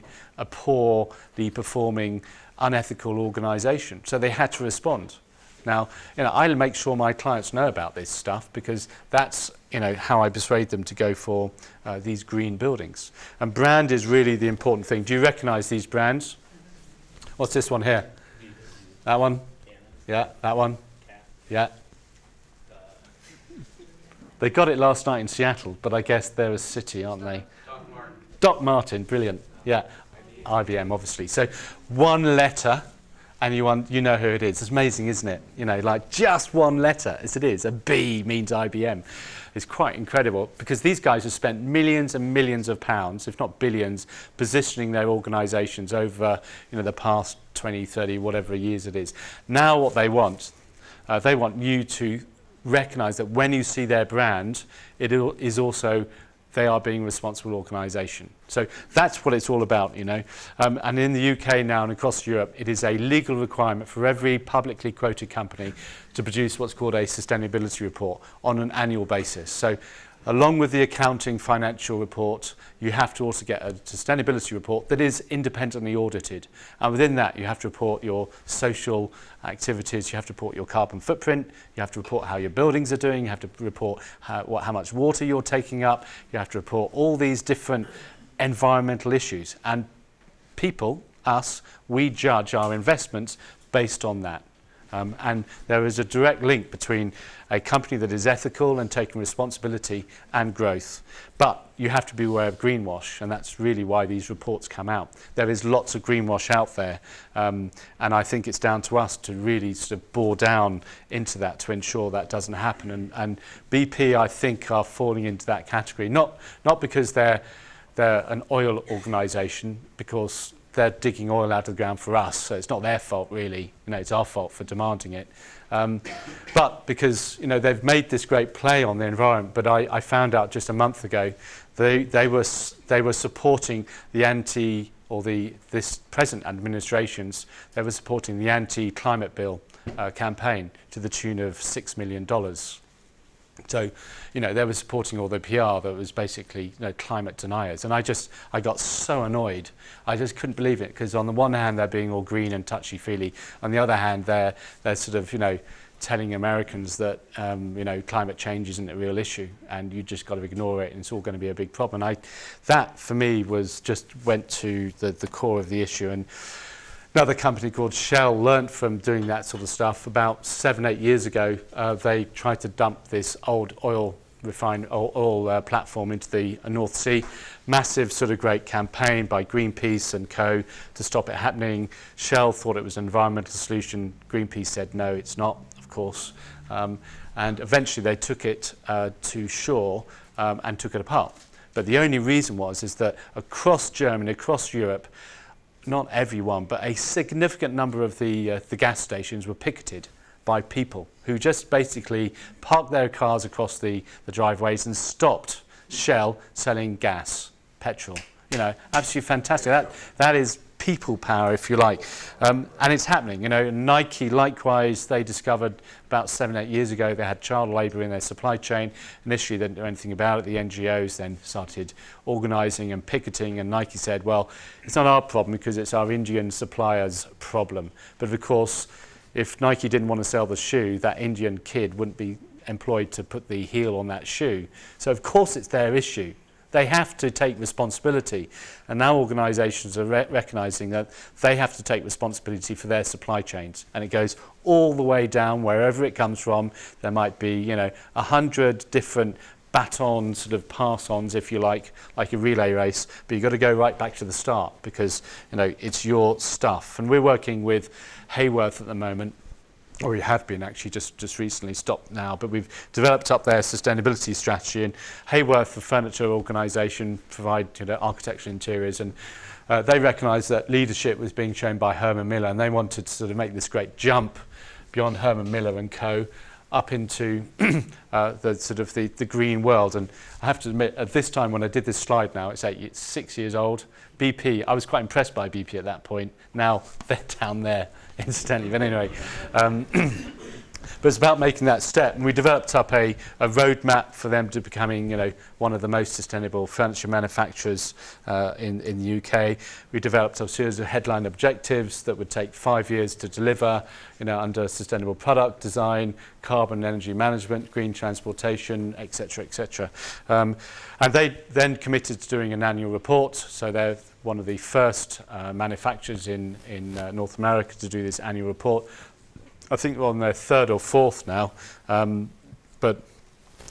poorly performing, unethical organisation. So they had to respond. Now, you know, I make sure my clients know about this stuff because that's, you know, how I persuade them to go for these green buildings. And brand is really the important thing. Do you recognise these brands? What's this one here? That one? Yeah, that one? Yeah. They got it last night in Seattle, but I guess they're a city, aren't they? Doc Martin, brilliant. Yeah, IBM, obviously. So one letter, and you know who it is. It's amazing, isn't it? You know, like just one letter, as it is. A B means IBM. It's quite incredible because these guys have spent millions and millions of pounds, if not billions, positioning their organisations over, you know, the past 20, 30, whatever years it is. Now what they want you to recognise that when you see their brand, it is also they are being a responsible organisation. So that's what it's all about, you know. And in the UK now and across Europe, it is a legal requirement for every publicly quoted company to produce what's called a sustainability report on an annual basis. So along with the accounting financial report, you have to also get a sustainability report that is independently audited. And within that, you have to report your social activities, you have to report your carbon footprint, you have to report how your buildings are doing, you have to report how much water you're taking up, you have to report all these different environmental issues. And people, us, we judge our investments based on that. And there is a direct link between a company that is ethical and taking responsibility and growth. But you have to be aware of greenwash, and that's really why these reports come out. There is lots of greenwash out there, and I think it's down to us to really sort of bore down into that to ensure that doesn't happen. And BP, I think, are falling into that category, not because they're an oil organisation, because they're digging oil out of the ground for us, so it's not their fault really. You know, it's our fault for demanding it. But because, you know, they've made this great play on the environment. But I found out just a month ago they were supporting the this present administrations. They were supporting the anti-climate bill campaign to the tune of $6 million. So, you know, they were supporting all the PR that was basically, you know, climate deniers. And I got so annoyed. I just couldn't believe it, because on the one hand, they're being all green and touchy-feely. On the other hand, they're sort of, you know, telling Americans that, you know, climate change isn't a real issue and you just got to ignore it and it's all going to be a big problem. That, for me, went to the core of the issue. And Another company called Shell learnt from doing that sort of stuff. About 7-8 years ago, they tried to dump this old oil platform into the North Sea. Massive sort of great campaign by Greenpeace and co to stop it happening. Shell thought it was an environmental solution. Greenpeace said no, it's not, of course. And eventually they took it to shore and took it apart. But the only reason is that across Germany, across Europe, not everyone, but a significant number of the gas stations were picketed by people who just basically parked their cars across the driveways and stopped Shell selling gas, petrol. You know, absolutely fantastic. That is people power, if you like. And it's happening. You know, Nike, likewise, they discovered about 7-8 years ago they had child labour in their supply chain. Initially, they didn't do anything about it. The NGOs then started organising and picketing, and Nike said, well, it's not our problem because it's our Indian suppliers' problem. But of course, if Nike didn't want to sell the shoe, that Indian kid wouldn't be employed to put the heel on that shoe. So of course it's their issue. They have to take responsibility. And now organisations are recognising that they have to take responsibility for their supply chains. And it goes all the way down, wherever it comes from. There might be, you know, 100 different baton sort of pass-ons, if you like a relay race, but you've got to go right back to the start because, you know, it's your stuff. And we're working with Hayworth at the moment, or we have been actually just recently, stopped now, but we've developed up their sustainability strategy. And Hayworth, the furniture organisation, provide, you know, architectural interiors, and they recognised that leadership was being shown by Herman Miller, and they wanted to sort of make this great jump beyond Herman Miller and co. up into the sort of the green world. And I have to admit, at this time when I did this slide now, it's 6 years old. BP, I was quite impressed by BP at that point. Now they're down there, incidentally. But anyway, but it's about making that step. And we developed up a roadmap for them to becoming, you know, one of the most sustainable furniture manufacturers in the UK. We developed a series of headline objectives that would take 5 years to deliver, you know, under sustainable product design, carbon and energy management, green transportation, etc., etc. And they then committed to doing an annual report. So they're one of the first manufacturers in North America to do this annual report. I think we're on their third or fourth now, but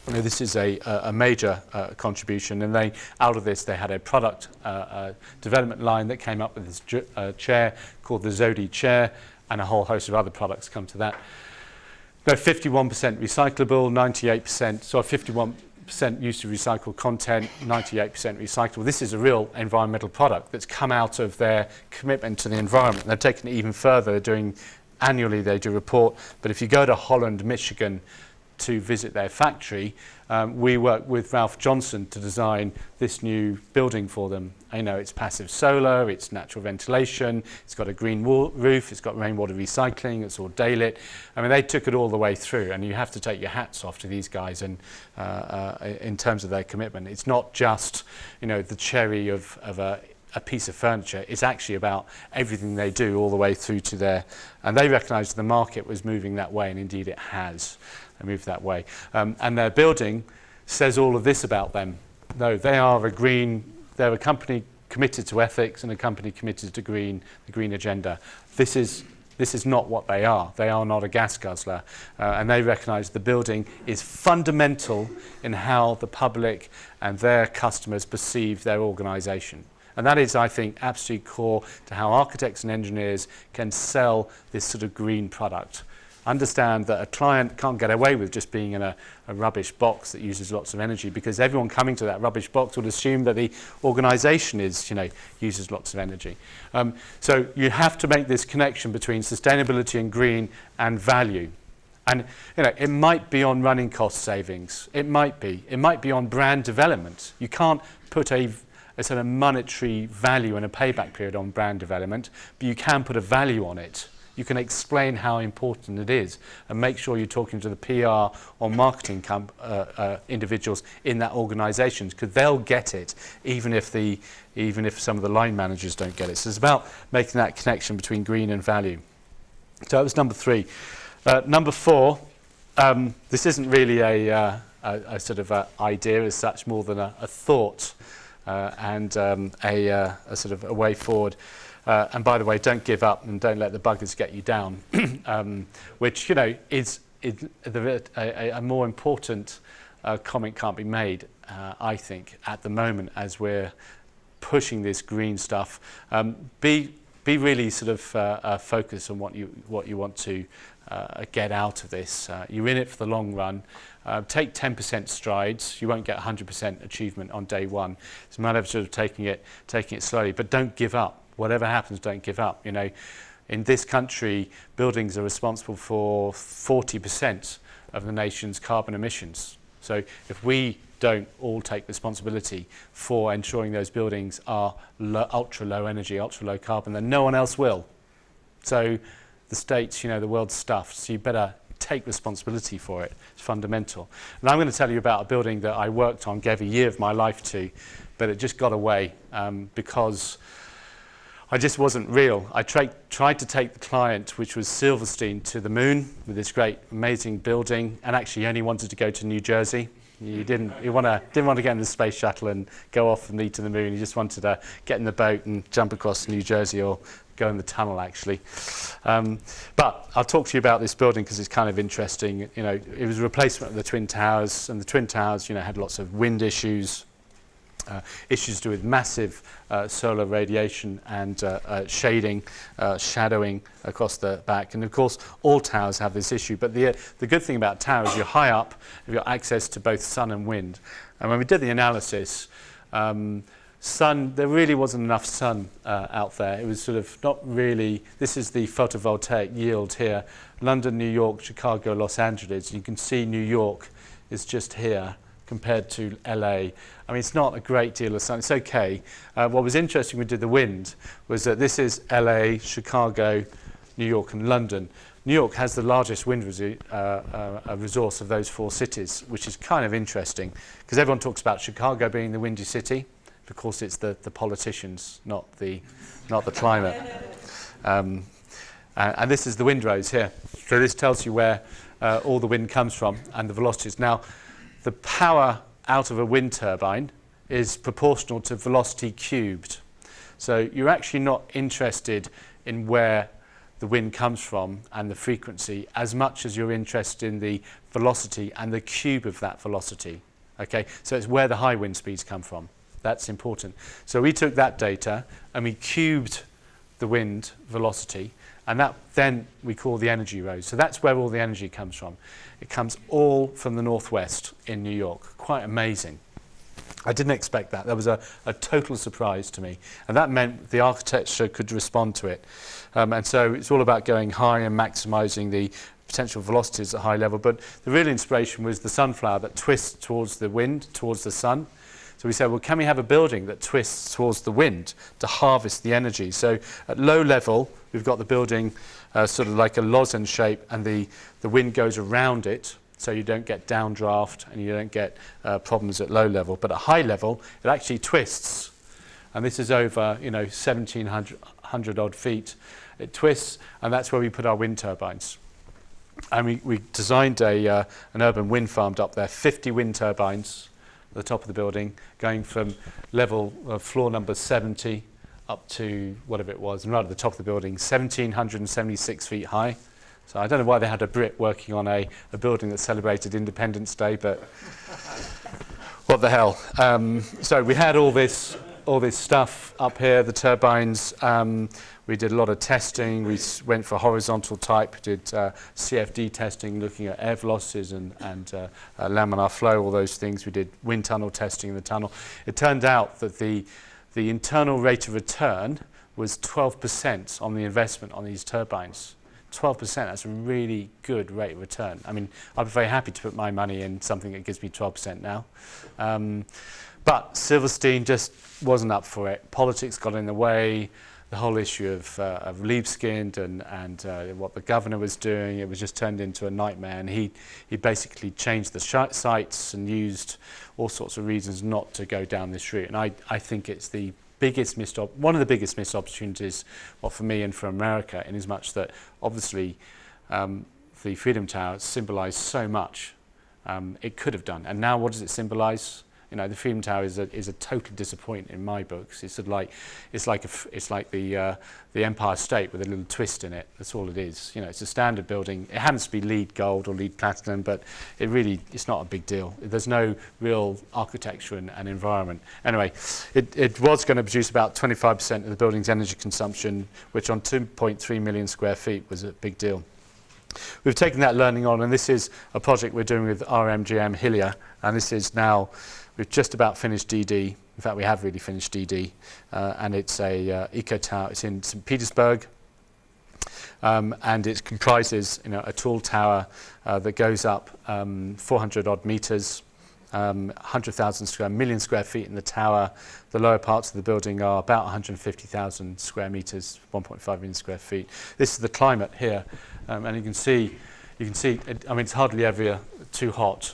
you know, this is a major contribution. And they, out of this, they had a product development line that came up with this chair called the Zodi chair, and a whole host of other products come to that. They're 51% recyclable, 98%, so 51% used to recycle content, 98% recyclable. This is a real environmental product that's come out of their commitment to the environment. They've taken it even further. They're doing annually, they do a report, but if you go to Holland, Michigan to visit their factory, we work with Ralph Johnson to design this new building for them. You know, it's passive solar, it's natural ventilation, it's got a green roof, it's got rainwater recycling, it's all daylit. I mean, they took it all the way through, and you have to take your hats off to these guys and in terms of their commitment. It's not just, you know, the cherry of a piece of furniture. It's actually about everything they do all the way through to their, and they recognised the market was moving that way, and indeed it has moved that way. And their building says all of this about them. No, they are they're a company committed to ethics and a company committed to the green agenda. This is not what they are. They are not a gas guzzler. And they recognise the building is fundamental in how the public and their customers perceive their organisation. And that is, I think, absolutely core to how architects and engineers can sell this sort of green product. Understand that a client can't get away with just being in a rubbish box that uses lots of energy, because everyone coming to that rubbish box would assume that the organisation is, you know, uses lots of energy. So you have to make this connection between sustainability and green and value. And, you know, it might be on running cost savings. It might be on brand development. You can't put a sort of monetary value and a payback period on brand development, but you can put a value on it. You can explain how important it is and make sure you're talking to the PR or marketing individuals in that organisation, because they'll get it even if some of the line managers don't get it. So it's about making that connection between green and value. So that was number 3. Number 4, this isn't really a sort of idea as such, more than a thought. and a sort of a way forward. And by the way, don't give up and don't let the buggers get you down, which, you know, is a more important comment can't be made, I think, at the moment as we're pushing this green stuff. Be really sort of focused on what you want to get out of this. You're in it for the long run. Take 10% strides. You won't get 100% achievement on day one. It's a matter of sort of taking it slowly, but don't give up. Whatever happens, don't give up. You know, in this country, buildings are responsible for 40% of the nation's carbon emissions. So if we don't all take responsibility for ensuring those buildings are ultra low energy, ultra low carbon, then no one else will. So the states, you know, the world's stuffed, so you better take responsibility for it. It's fundamental. And I'm going to tell you about a building that I worked on, gave a year of my life to, but it just got away because I just wasn't real. I tried to take the client, which was Silverstein, to the moon with this great, amazing building, and actually only wanted to go to New Jersey. You didn't want to get in the space shuttle and go off with me to the moon. You just wanted to get in the boat and jump across New Jersey, or go in the tunnel, actually. But I'll talk to you about this building because it's kind of interesting. You know, it was a replacement of the Twin Towers, and the Twin Towers, you know, had lots of wind issues. Issues to do with massive solar radiation and shading, shadowing across the back. And of course, all towers have this issue. But the good thing about towers, you're high up, you've got access to both sun and wind. And when we did the analysis, sun, there really wasn't enough sun out there. It was sort of not really, this is the photovoltaic yield here. London, New York, Chicago, Los Angeles. You can see New York is just here compared to LA. I mean, it's not a great deal of sun. It's okay. What was interesting when we did the wind was that this is LA, Chicago, New York, and London. New York has the largest wind resource of those four cities, which is kind of interesting because everyone talks about Chicago being the windy city. Of course, it's the politicians, not the climate. And this is the windrows here. So this tells you where all the wind comes from and the velocities. Now, the power out of a wind turbine is proportional to velocity cubed. So you're actually not interested in where the wind comes from and the frequency as much as you're interested in the velocity and the cube of that velocity. Okay, so it's where the high wind speeds come from. That's important. So we took that data and we cubed the wind velocity, and that then we call the energy rows. So that's where all the energy comes from. It comes all from the northwest in New York. Quite amazing. I didn't expect that. That was a total surprise to me. And that meant the architecture could respond to it. And so it's all about going high and maximizing the potential velocities at high level. But the real inspiration was the sunflower that twists towards the wind, towards the sun. So we said, well, can we have a building that twists towards the wind to harvest the energy? So at low level, we've got the building sort of like a lozenge shape, and the wind goes around it, so you don't get downdraft and you don't get problems at low level. But at high level, it actually twists. And this is over, 1,700 odd feet. It twists, and that's where we put our wind turbines. And we designed an urban wind farm up there, 50 wind turbines at the top of the building, going from level floor number 70 up to whatever it was, and right at the top of the building, 1,776 feet high. So I don't know why they had a Brit working on a building that celebrated Independence Day, but what the hell. So we had all this stuff up here, the turbines. We did a lot of testing. We went for horizontal type, did CFD testing, looking at air velocities and laminar flow, all those things. We did wind tunnel testing in the tunnel. It turned out that the internal rate of return was 12% on the investment on these turbines. 12%, that's a really good rate of return. I mean, I'd be very happy to put my money in something that gives me 12% now. But Silverstein just wasn't up for it. Politics got in the way. The whole issue of Libeskind and what the governor was doing, it was just turned into a nightmare. And he basically changed the sites and used all sorts of reasons not to go down this route. And I think it's the biggest one of the biggest missed opportunities, for me and for America, in as much that obviously the Freedom Tower symbolised so much it could have done. And now what does it symbolise? You know, the Freedom Tower is a total disappointment in my books. It's sort of like the Empire State with a little twist in it. That's all it is. You know, it's a standard building. It happens to be LEED Gold or LEED Platinum, but it's not a big deal. There's no real architecture and environment. Anyway, it was going to produce about 25% of the building's energy consumption, which on 2.3 million square feet was a big deal. We've taken that learning on, and this is a project we're doing with RMGM Hillier, and this is now, we've just about finished DD. In fact, we have really finished DD, and it's a eco tower. It's in St. Petersburg, and it comprises, you know, a tall tower that goes up 400 odd meters, 100,000 million square feet in the tower. The lower parts of the building are about 150,000 square meters, 1.5 million square feet. This is the climate here, and you can see. I mean, it's hardly ever too hot.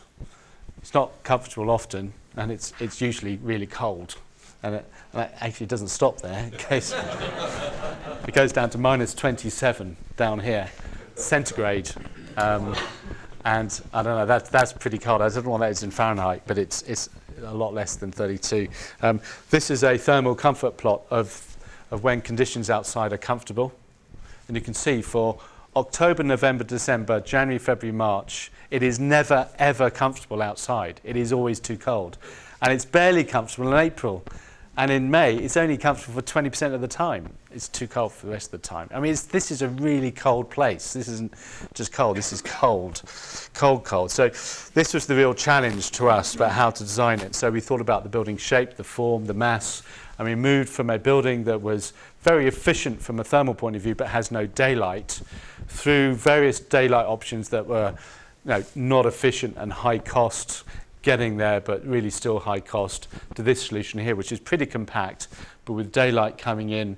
It's not comfortable often, and it's usually really cold. And it actually doesn't stop there. It goes down to minus 27 down here, centigrade. And I don't know, that's pretty cold. I don't know what that is in Fahrenheit, but it's a lot less than 32. This is a thermal comfort plot of when conditions outside are comfortable. And you can see for October, November, December, January, February, March, it is never, ever comfortable outside. It is always too cold. And it's barely comfortable in April. And in May, it's only comfortable for 20% of the time. It's too cold for the rest of the time. I mean, this is a really cold place. This isn't just cold, this is cold. Cold. So this was the real challenge to us about how to design it. So we thought about the building shape, the form, the mass, and we moved from a building that was very efficient from a thermal point of view but has no daylight through various daylight options that were, you know, not efficient and high cost, getting there, but really still high cost, to this solution here, which is pretty compact, but with daylight coming in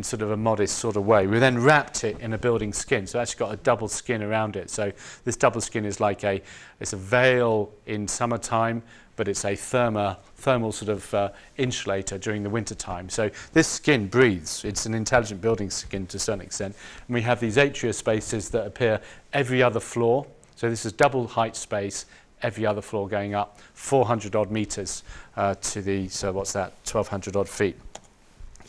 sort of a modest sort of way. We then wrapped it in a building skin, so it's actually got a double skin around it. So this double skin is like it's a veil in summertime, but it's a thermal sort of insulator during the winter time. So this skin breathes. It's an intelligent building skin to a certain extent. And we have these atria spaces that appear every other floor. So this is double height space, every other floor going up 400 odd meters to the, so what's that, 1,200 odd feet.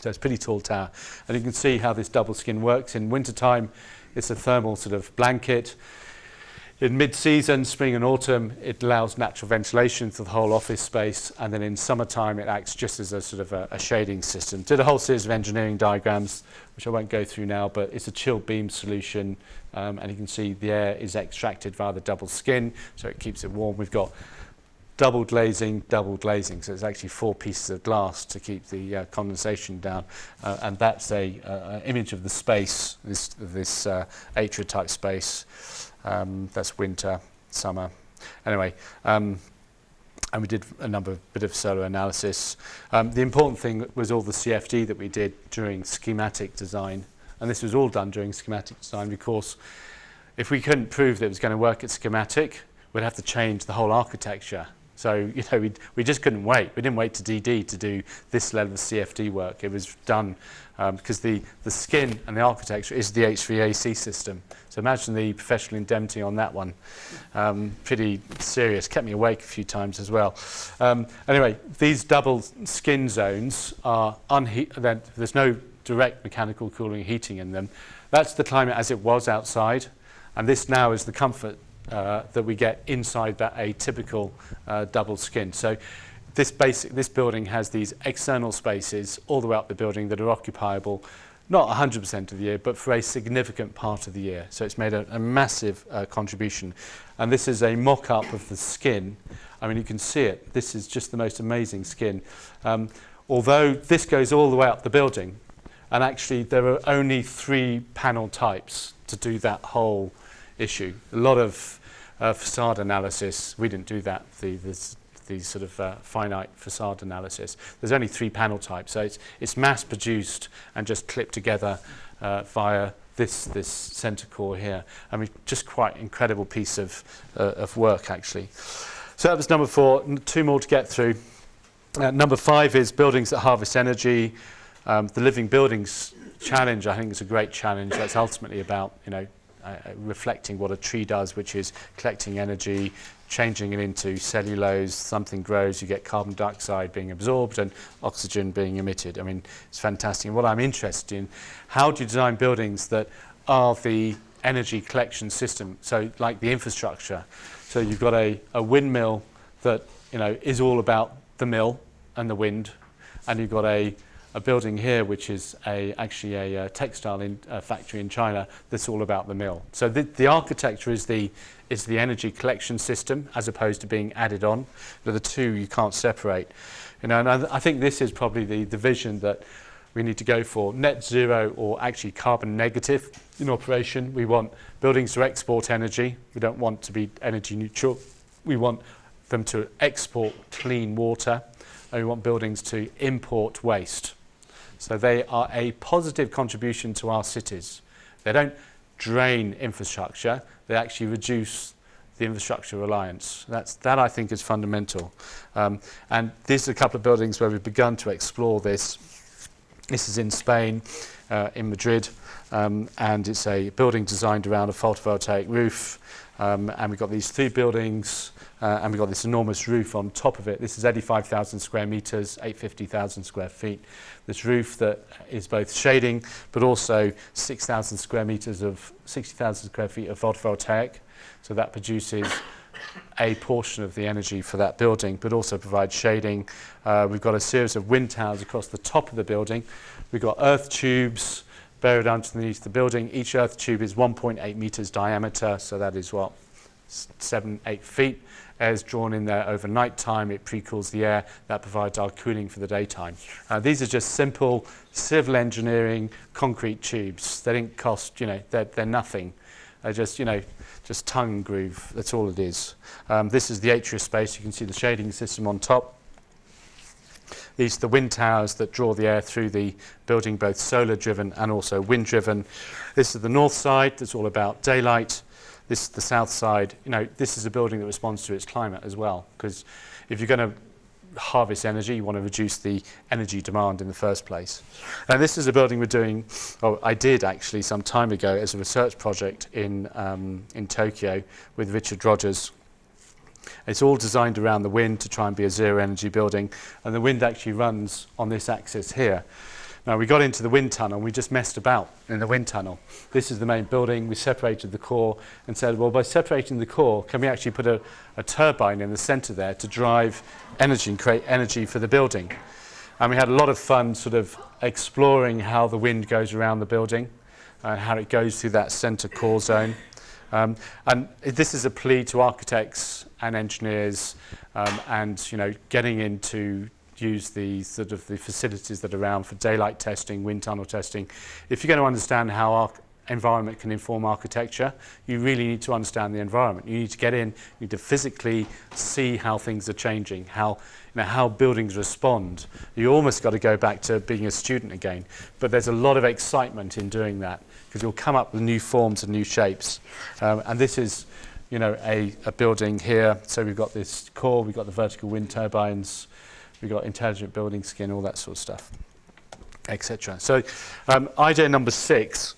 So it's a pretty tall tower. And you can see how this double skin works. In wintertime, it's a thermal sort of blanket. In mid-season, spring and autumn, it allows natural ventilation to the whole office space. And then in summertime, it acts just as a sort of a shading system. Did a whole series of engineering diagrams, which I won't go through now, but it's a chilled beam solution. And you can see the air is extracted via the double skin, so it keeps it warm. We've got double glazing. So it's actually 4 pieces of glass to keep the condensation down. And that's a image of the space, this atria type space. That's winter, summer. Anyway, and we did a bit of solar analysis. The important thing was all the CFD that we did during schematic design. And this was all done during schematic design because if we couldn't prove that it was going to work at schematic, we'd have to change the whole architecture. So, you know, we just couldn't wait. We didn't wait to DD to do this level of CFD work. It was done because the skin and the architecture is the HVAC system. So imagine the professional indemnity on that one. Pretty serious. Kept me awake a few times as well. Anyway, these double skin zones are there's no direct mechanical cooling and heating in them. That's the climate as it was outside, and this now is the comfort that we get inside that atypical double skin. So this building has these external spaces all the way up the building that are occupiable, not 100% of the year, but for a significant part of the year. So it's made a massive contribution. And this is a mock-up of the skin. I mean, you can see it. This is just the most amazing skin. Although this goes all the way up the building, and actually there are only 3 panel types to do that whole issue. A lot of facade analysis, we didn't do that, the sort of finite facade analysis. There's only 3 panel types, so it's mass produced and just clipped together via this center core here. I mean, just quite incredible piece of work actually. So that was number 4. 2 more to get through. Number 5 is buildings that harvest energy. The Living Buildings Challenge, I think, is a great challenge. That's ultimately about, you know, reflecting what a tree does, which is collecting energy, changing it into cellulose, something grows, you get carbon dioxide being absorbed and oxygen being emitted. I mean, it's fantastic. And what I'm interested in, how do you design buildings that are the energy collection system, so like the infrastructure. So you've got a windmill that, you know, is all about the mill and the wind, and you've got a building here which is actually a textile factory in China that's all about the mill. So the architecture is the energy collection system as opposed to being added on. But the two you can't separate. You know, and I think this is probably the vision that we need to go for. Net zero, or actually carbon negative in operation. We want buildings to export energy. We don't want to be energy neutral. We want them to export clean water, and we want buildings to import waste. So they are a positive contribution to our cities. They don't drain infrastructure, they actually reduce the infrastructure reliance. That I think is fundamental. And these are a couple of buildings where we've begun to explore this. This is in Spain, in Madrid, and it's a building designed around a photovoltaic roof. And we've got these 3 buildings, and we've got this enormous roof on top of it. This is 85,000 square meters, 850,000 square feet. This roof that is both shading, but also 6,000 square meters of 60,000 square feet of photovoltaic. So that produces a portion of the energy for that building, but also provides shading. We've got a series of wind towers across the top of the building. We've got earth tubes buried underneath the building. Each earth tube is 1.8 meters diameter, so that is what, 7-8 feet. Air is drawn in there over night time. It pre-cools the air. That provides our cooling for the daytime. These are just simple civil engineering concrete tubes. They didn't cost, you know, they're nothing. They're just, you know, just tongue and groove. That's all it is. This is the Atria space. You can see the shading system on top. These are the wind towers that draw the air through the building, both solar driven and also wind driven. This is the north side. That's all about daylight. This is the south side. You know, this is a building that responds to its climate as well, because if you're going to harvest energy, you want to reduce the energy demand in the first place. And this is a building we're doing, or I did actually some time ago as a research project in Tokyo with Richard Rogers. It's all designed around the wind to try and be a zero energy building, and the wind actually runs on this axis here. Now, we got into the wind tunnel and we just messed about in the wind tunnel. This is the main building. We separated the core and said, well, by separating the core, can we actually put a turbine in the center there to drive energy and create energy for the building? And we had a lot of fun sort of exploring how the wind goes around the building, how it goes through that center core zone. And this is a plea to architects and engineers, and, you know, getting into use the sort of the facilities that are around for daylight testing, wind tunnel testing. If you're going to understand how our environment can inform architecture, you really need to understand the environment. You need to get in, you need to physically see how things are changing, how buildings respond. You almost got to go back to being a student again. But there's a lot of excitement in doing that, because you'll come up with new forms and new shapes. And this is, you know, a building here. So we've got this core, we've got the vertical wind turbines, we've got intelligent building skin, all that sort of stuff, etc. So idea number 6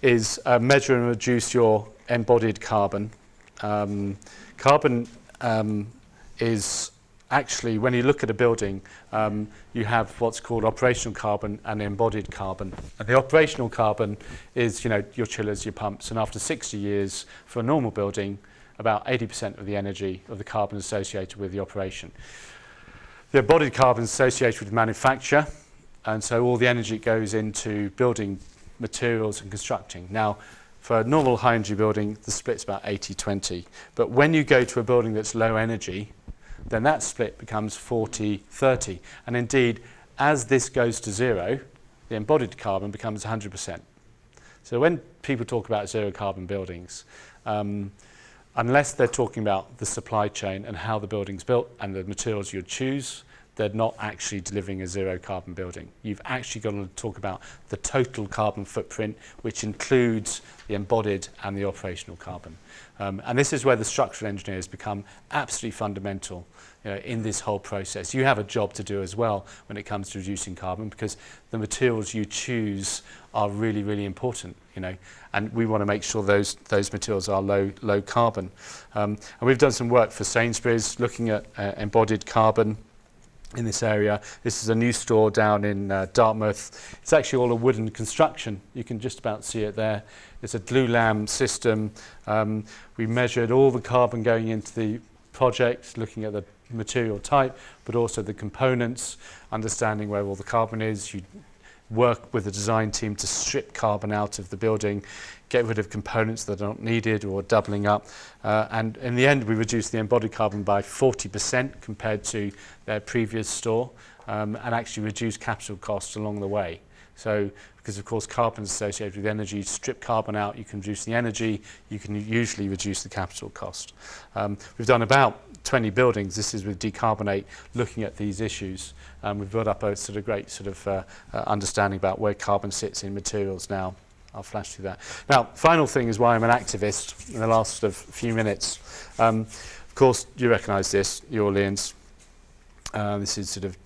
is measure and reduce your embodied carbon. Carbon is actually, when you look at a building, you have what's called operational carbon and embodied carbon. And the operational carbon is, you know, your chillers, your pumps, and after 60 years for a normal building, about 80% of the energy of the carbon associated with the operation. The embodied carbon is associated with manufacture, and so all the energy goes into building materials and constructing. Now, for a normal high energy building, the split's about 80-20. But when you go to a building that's low energy, then that split becomes 40-30. And indeed, as this goes to zero, the embodied carbon becomes 100%. So when people talk about zero carbon buildings, unless they're talking about the supply chain and how the building's built and the materials you'd choose, they're not actually delivering a zero carbon building. You've actually got to talk about the total carbon footprint, which includes the embodied and the operational carbon. And this is where the structural engineers become absolutely fundamental, in this whole process. You have a job to do as well when it comes to reducing carbon, because the materials you choose are really, really important, and we want to make sure those materials are low carbon. And we've done some work for Sainsbury's looking at embodied carbon in this area. This is a new store down in Dartmouth. It's actually all a wooden construction. You can just about see it there. It's a glulam system. We measured all the carbon going into the project, looking at the material type, but also the components, understanding where all the carbon is. You work with the design team to strip carbon out of the building, get rid of components that are not needed or doubling up. And in the end, we reduced the embodied carbon by 40% compared to their previous store, and actually reduced capital costs along the way. So, because of course carbon is associated with energy, you strip carbon out, you can reduce the energy, you can usually reduce the capital cost. We've done about 20 buildings. This is with Decarbonate, looking at these issues. We've built up a sort of great sort of understanding about where carbon sits in materials now. I'll flash through that. Now, final thing is why I'm an activist in the last sort of few minutes. Of course, you recognise this, New Orleans. This is sort of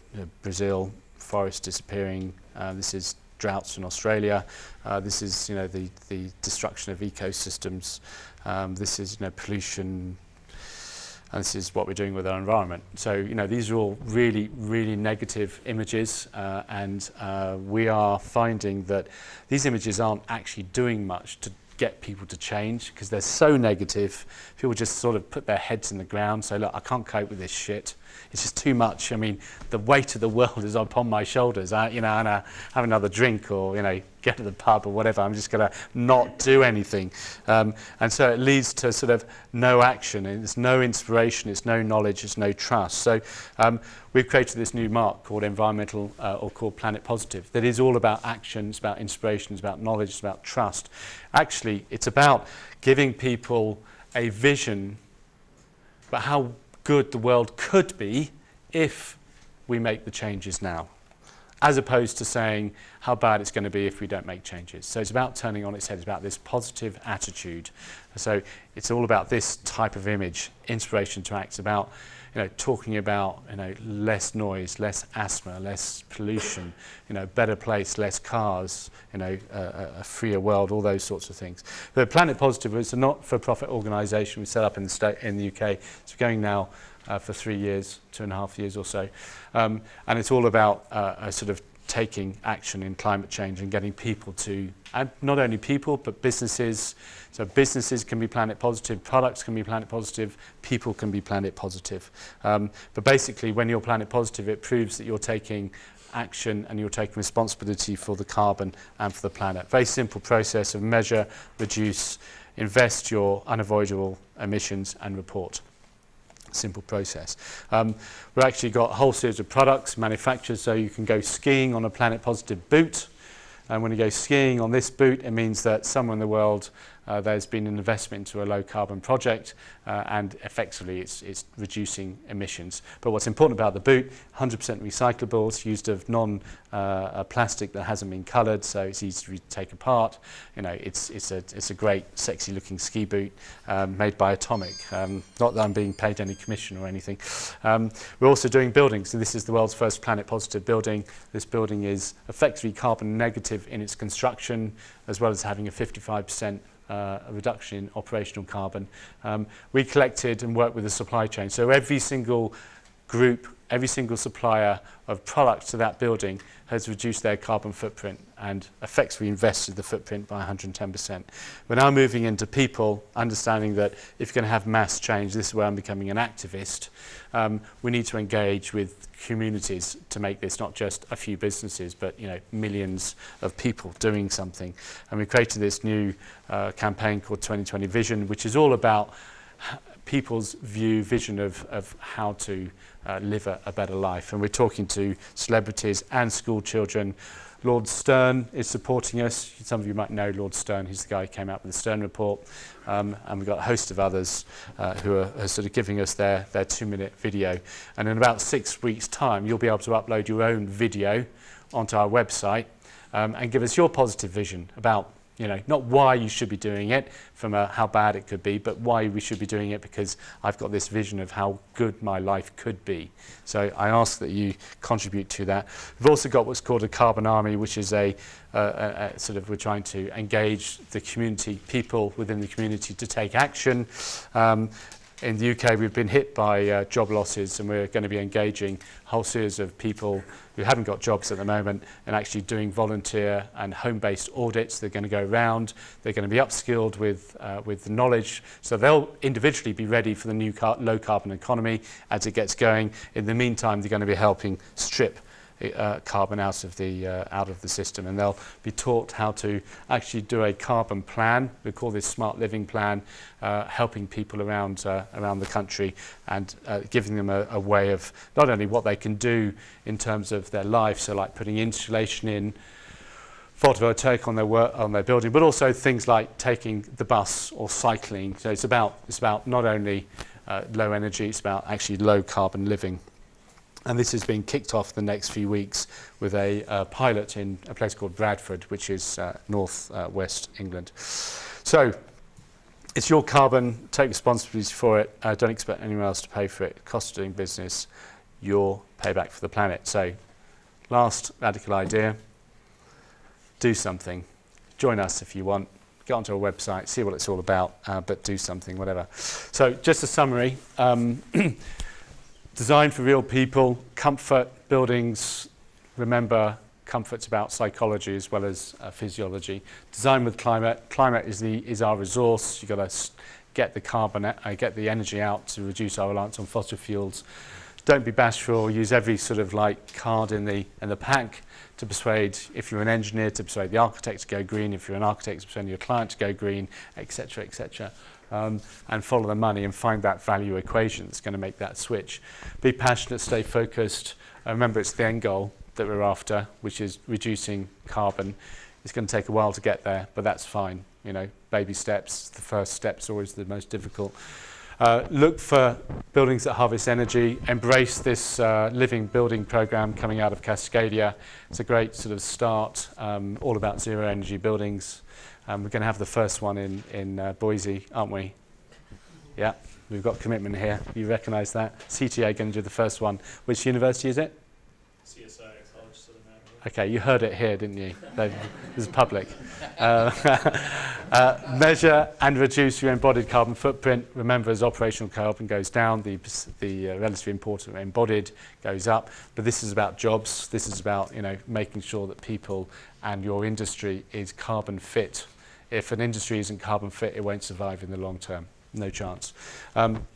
Brazil, forest disappearing. This is droughts in Australia. This is, the destruction of ecosystems. This is, pollution. And this is what we're doing with our environment. So, these are all really, really negative images, and we are finding that these images aren't actually doing much to get people to change, because they're so negative. People just sort of put their heads in the ground, say, look, I can't cope with this shit. It's just too much. I mean, the weight of the world is upon my shoulders. And I have another drink or, get to the pub or whatever. I'm just going to not do anything. And so it leads to sort of no action. And it's no inspiration. It's no knowledge. It's no trust. So we've created this new mark called Environmental or called Planet Positive that is all about action. It's about inspiration. It's about knowledge. It's about trust. Actually, it's about giving people a vision about how good the world could be if we make the changes now, as opposed to saying how bad it's going to be if we don't make changes. So it's about turning on its head. It's about this positive attitude. So it's all about this type of image, inspiration to act. It's about talking about less noise, less asthma, less pollution, better place, less cars, a freer world, all those sorts of things. The Planet Positive is a not-for-profit organisation we set up in the UK. It's going now for 3 years, 2.5 years or so, and it's all about sort of taking action in climate change and getting people to, and not only people but businesses. So businesses can be planet positive, products can be planet positive, people can be planet positive. But basically, when you're planet positive, it proves that you're taking action and you're taking responsibility for the carbon and for the planet. Very simple process of measure, reduce, invest your unavoidable emissions and report. Simple process. We've actually got a whole series of products manufactured, so you can go skiing on a Planet Positive boot. And when you go skiing on this boot, it means that somewhere in the world there's been an investment into a low carbon project, and effectively it's reducing emissions. But what's important about the boot, 100% recyclable. It's used of plastic that hasn't been coloured, so it's easy to take apart. It's a great, sexy looking ski boot made by Atomic. Not that I'm being paid any commission or anything. We're also doing buildings. So this is the world's first Planet Positive building. This building is effectively carbon negative in its construction, as well as having a 55% a reduction in operational carbon. We collected and worked with the supply chain. So every single group, every single supplier of products to that building has reduced their carbon footprint and effectively invested the footprint by 110%. We're now moving into people, understanding that if you're going to have mass change, this is where I'm becoming an activist, we need to engage with communities to make this not just a few businesses, but millions of people doing something. And we created this new campaign called 2020 Vision, which is all about people's vision of how to live a better life. And we're talking to celebrities and school children, Lord Stern is supporting us. Some of you might know Lord Stern. He's the guy who came out with the Stern Report. And we've got a host of others who are sort of giving us their 2-minute video. And in about 6 weeks' time, you'll be able to upload your own video onto our website and give us your positive vision about, not why you should be doing it from how bad it could be, but why we should be doing it because I've got this vision of how good my life could be. So I ask that you contribute to that. We've also got what's called a carbon army, which is a sort of, we're trying to engage the community, people within the community to take action. In the UK, we've been hit by job losses, and we're going to be engaging a whole series of people who haven't got jobs at the moment and actually doing volunteer and home-based audits. They're going to go around. They're going to be upskilled with the knowledge, so they'll individually be ready for the new low-carbon economy as it gets going. In the meantime, they're going to be helping strip carbon out of the system, and they'll be taught how to actually do a carbon plan. We call this Smart Living Plan, helping people around the country and giving them a way of not only what they can do in terms of their life, so like putting insulation in, photovoltaic on their building, but also things like taking the bus or cycling. So it's about not only low energy, it's about actually low carbon living. And this is being kicked off the next few weeks with a pilot in a place called Bradford, which is north west England. So it's your carbon, take responsibility for it, don't expect anyone else to pay for it. Cost of doing business, your payback for the planet. So last radical idea, do something. Join us if you want. Get onto our website, see what it's all about, but do something, whatever. So just a summary. Design for real people, comfort, buildings. Remember, comfort's about psychology as well as physiology. Design with climate. Climate is our resource. You've got to get the energy out to reduce our reliance on fossil fuels. Don't be bashful. Use every sort of like card in the pack to persuade, if you're an engineer, to persuade the architect to go green. If you're an architect, to persuade your client to go green, etc., etc. And follow the money and find that value equation that's going to make that switch. Be passionate, stay focused. Remember, it's the end goal that we're after, which is reducing carbon. It's going to take a while to get there, but that's fine. Baby steps. The first step's always the most difficult. Look for buildings that harvest energy. Embrace this living building program coming out of Cascadia. It's a great sort of start, all about zero energy buildings. We're going to have the first one in Boise, aren't we? Yeah, we've got commitment here. You recognise that? CTA going to do the first one. Which university is it? CSI, College Southern Manitoba. Okay, you heard it here, didn't you? This is public. Measure and reduce your embodied carbon footprint. Remember, as operational carbon goes down, the relatively important embodied goes up. But this is about jobs. This is about making sure that people and your industry is carbon fit. If an industry isn't carbon fit, it won't survive in the long term. No chance.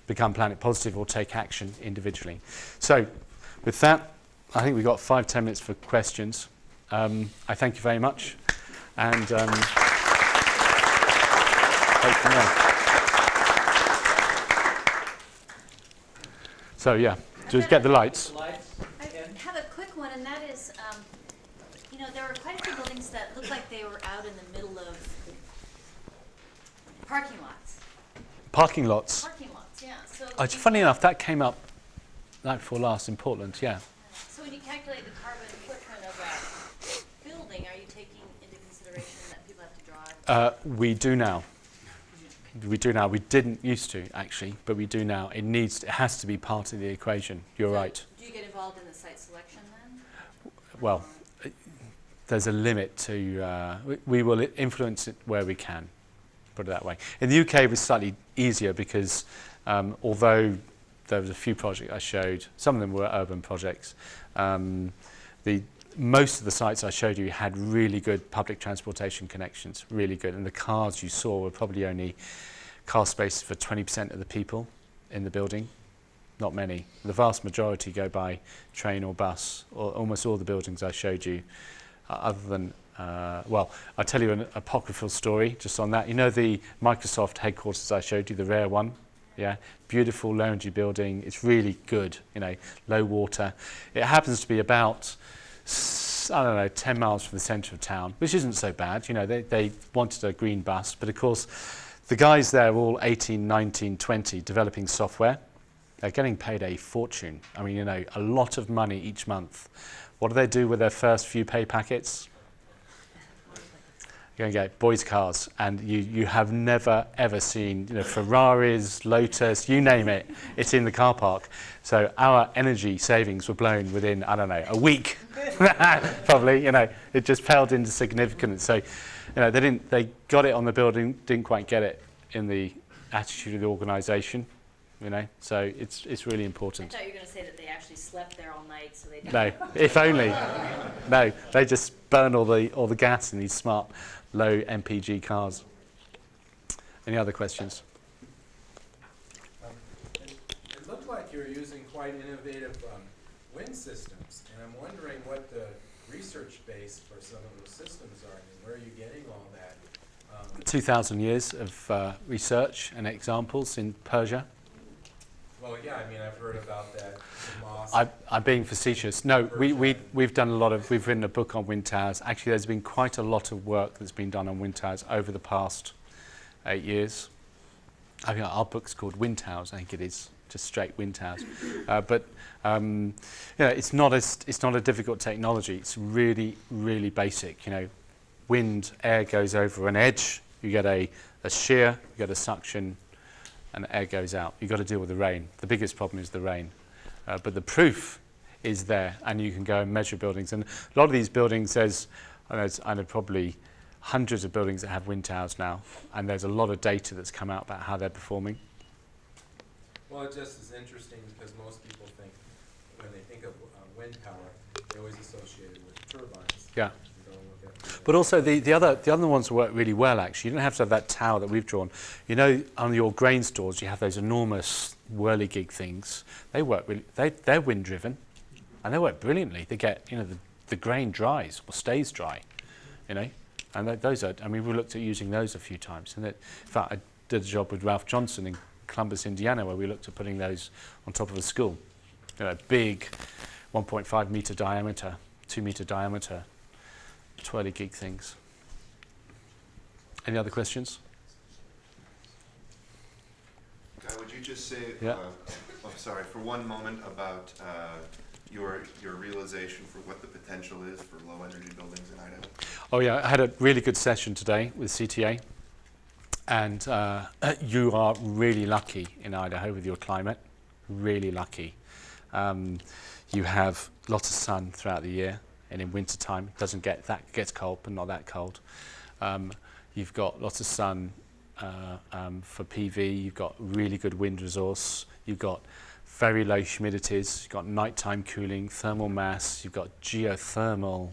Become planet positive or take action individually. So, with that, I think we've got 5-10 minutes for questions. I thank you very much. And so yeah, just get the lights. I have a quick one, and that is, there were quite a few buildings that looked like they were out in the middle of parking lots. Parking lots. Parking lots, yeah. So Funny enough, that came up night before last in Portland, yeah. So when you calculate the carbon footprint of that building, are you taking into consideration that people have to drive? We do now. We do now. We didn't used to, actually, but we do now. It has to be part of the equation. You're right. Do you get involved in the site selection then? Well, there's a limit to... we will influence it where we can, put it that way. In the UK, it was slightly easier because although there was a few projects I showed, some of them were urban projects, most of the sites I showed you had really good public transportation connections, really good. And the cars you saw were probably only car spaces for 20% of the people in the building. Not many. The vast majority go by train or bus, or almost all the buildings I showed you, other than, well, I'll tell you an apocryphal story just on that. You know the Microsoft headquarters I showed you, the rare one? Yeah, beautiful low energy building. It's really good, low water. It happens to be about it's, I don't know, 10 miles from the centre of town, which isn't so bad. You know, they wanted a green bus, but of course, the guys there are all 18, 19, 20 developing software. They're getting paid a fortune. I mean, you know, a lot of money each month. What do they do with their first few pay packets? You're going to get boys' cars, and you have never, ever seen, you know, Ferraris, Lotus, you name it, it's in the car park. So our energy savings were blown within, I don't know, a week. Probably, you know, it just paled into significance. So, you know, they got it on the building, didn't quite get it in the attitude of the organisation. You know, so it's really I important. thought you were going to say that they actually slept there all night, so they didn't. No, if only. No, they just burn all the gas in these smart, low MPG cars. Any other questions? It looked like you were using quite innovative wind systems, and I'm wondering what the research base for some of those systems are. I mean, where are you getting all that? 2,000 years of research and examples in Persia. Well, yeah, I mean, I've heard about that. The mosque. I'm being facetious. No, we've done a lot of, we've written a book on wind towers. Actually, there's been quite a lot of work that's been done on wind towers over the past 8 years. I think our book's called Wind Towers. I think it is just straight wind towers. But you know, it's not a difficult technology. It's really, really basic. You know, wind, air goes over an edge. You get a shear, you get a suction, and air goes out. You've got to deal with the rain. The biggest problem is the rain. But the proof is there, and you can go and measure buildings. And a lot of these buildings, I know probably hundreds of buildings that have wind towers now, and there's a lot of data that's come out about how they're performing. Well, it just is interesting because most people think, when they think of wind power, they always associate it with turbines. Yeah. You don't look at But also the other ones work really well, actually. You don't have to have that tower that we've drawn. You know, on your grain stores, you have those enormous whirligig things. They work really, they're wind driven, and they work brilliantly. They get, you know, the grain dries or stays dry, you know, and those are, I mean, we looked at using those a few times. And in fact, I did a job with Ralph Johnson in Columbus, Indiana, where we looked at putting those on top of a school. You know, big 1.5 meter diameter, 2 meter diameter, twirly gig things. Any other questions? Guy, would you just say, Yeah. sorry, for one moment about your realization for what the potential is for low energy buildings in Idaho? Oh yeah, I had a really good session today with CTA, and you are really lucky in Idaho with your climate, really lucky. You have lots of sun throughout the year, and in winter time it doesn't get that, gets cold but not that cold. You've got lots of sun for PV, you've got really good wind resource, you've got very low humidities, you've got nighttime cooling, thermal mass, you've got geothermal.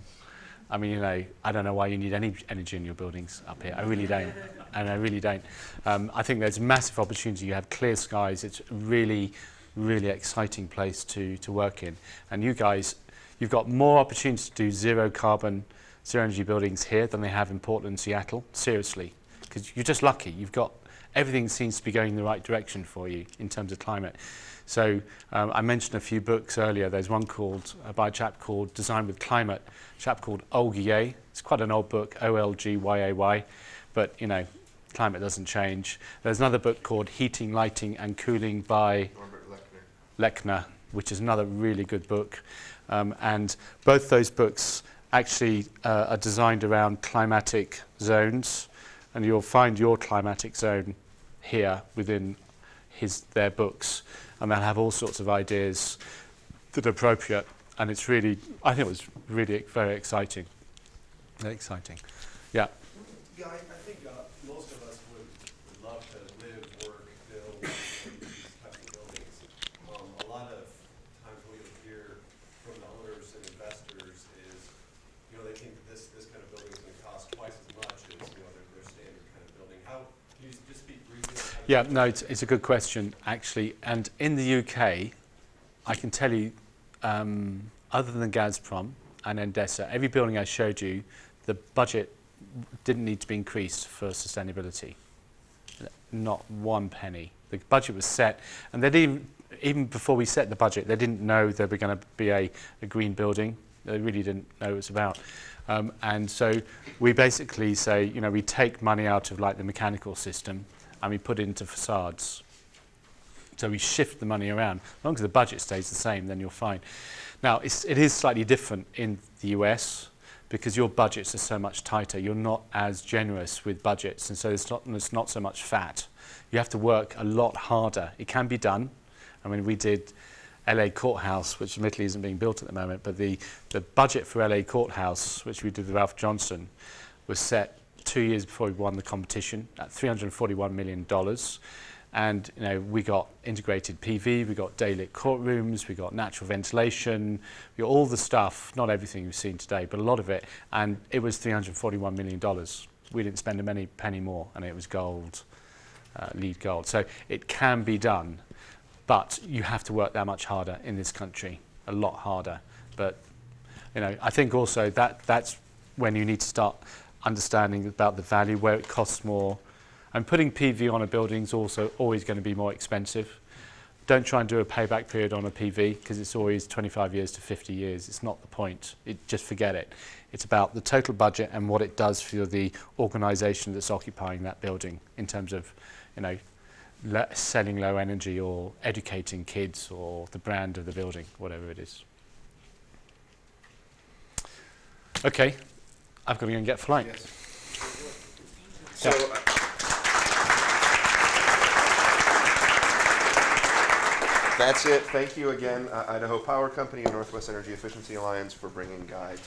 I mean, you know, I don't know why you need any energy in your buildings up here. I really don't. And I really don't. I think there's massive opportunity. You have clear skies. It's a really, really exciting place to work in. And you guys, you've got more opportunity to do zero carbon, zero energy buildings here than they have in Portland and Seattle. Seriously. Because you're just lucky. You've got, everything seems to be going in the right direction for you in terms of climate. So I mentioned a few books earlier. There's one called, by a chap called Design with Climate, a chap called Olgyay. It's quite an old book, Olgyay, but you know, climate doesn't change. There's another book called Heating, Lighting and Cooling by Norbert Lechner, which is another really good book. And both those books actually are designed around climatic zones, and you'll find your climatic zone here within their books, and they'll have all sorts of ideas that are appropriate, and it's really, I think it was really very exciting. Very exciting. Yeah. Yeah, I think most of us would love to live, work, build these types of buildings. A lot of times what you'll hear from the owners and investors is, you know, they think that this kind of building is going to cost twice as much as, you know, their standard kind of building. How can you just speak briefly? Yeah, no, it's a good question, actually. And in the UK, I can tell you, other than Gazprom and Endesa, every building I showed you, the budget didn't need to be increased for sustainability. Not one penny. The budget was set, and they didn't, even before we set the budget, they didn't know there were going to be a green building. They really didn't know what it was about. And so we basically say, you know, we take money out of like the mechanical system and we put it into facades. So we shift the money around. As long as the budget stays the same, then you're fine. Now, it is slightly different in the US because your budgets are so much tighter. You're not as generous with budgets, and so there's not so much fat. You have to work a lot harder. It can be done. I mean, we did LA Courthouse, which admittedly isn't being built at the moment, but the budget for LA Courthouse, which we did with Ralph Johnson, was set 2 years before we won the competition at $341 million. And you know, we got integrated PV, we got daylit courtrooms, we got natural ventilation, we got all the stuff, not everything you've seen today, but a lot of it, and it was $341 million. We didn't spend a penny more, and it was gold, LEED gold. So it can be done, but you have to work that much harder in this country, a lot harder. But you know, I think also that's when you need to start understanding about the value, where it costs more. And putting PV on a building is also always going to be more expensive. Don't try and do a payback period on a PV because it's always 25 years to 50 years. It's not the point. Just forget it. It's about the total budget and what it does for the organisation that's occupying that building in terms of, you know, selling low energy or educating kids or the brand of the building, whatever it is. Okay, I've got to go and get a flight. Yes. So, that's it. Thank you again, Idaho Power Company and Northwest Energy Efficiency Alliance for bringing Guy to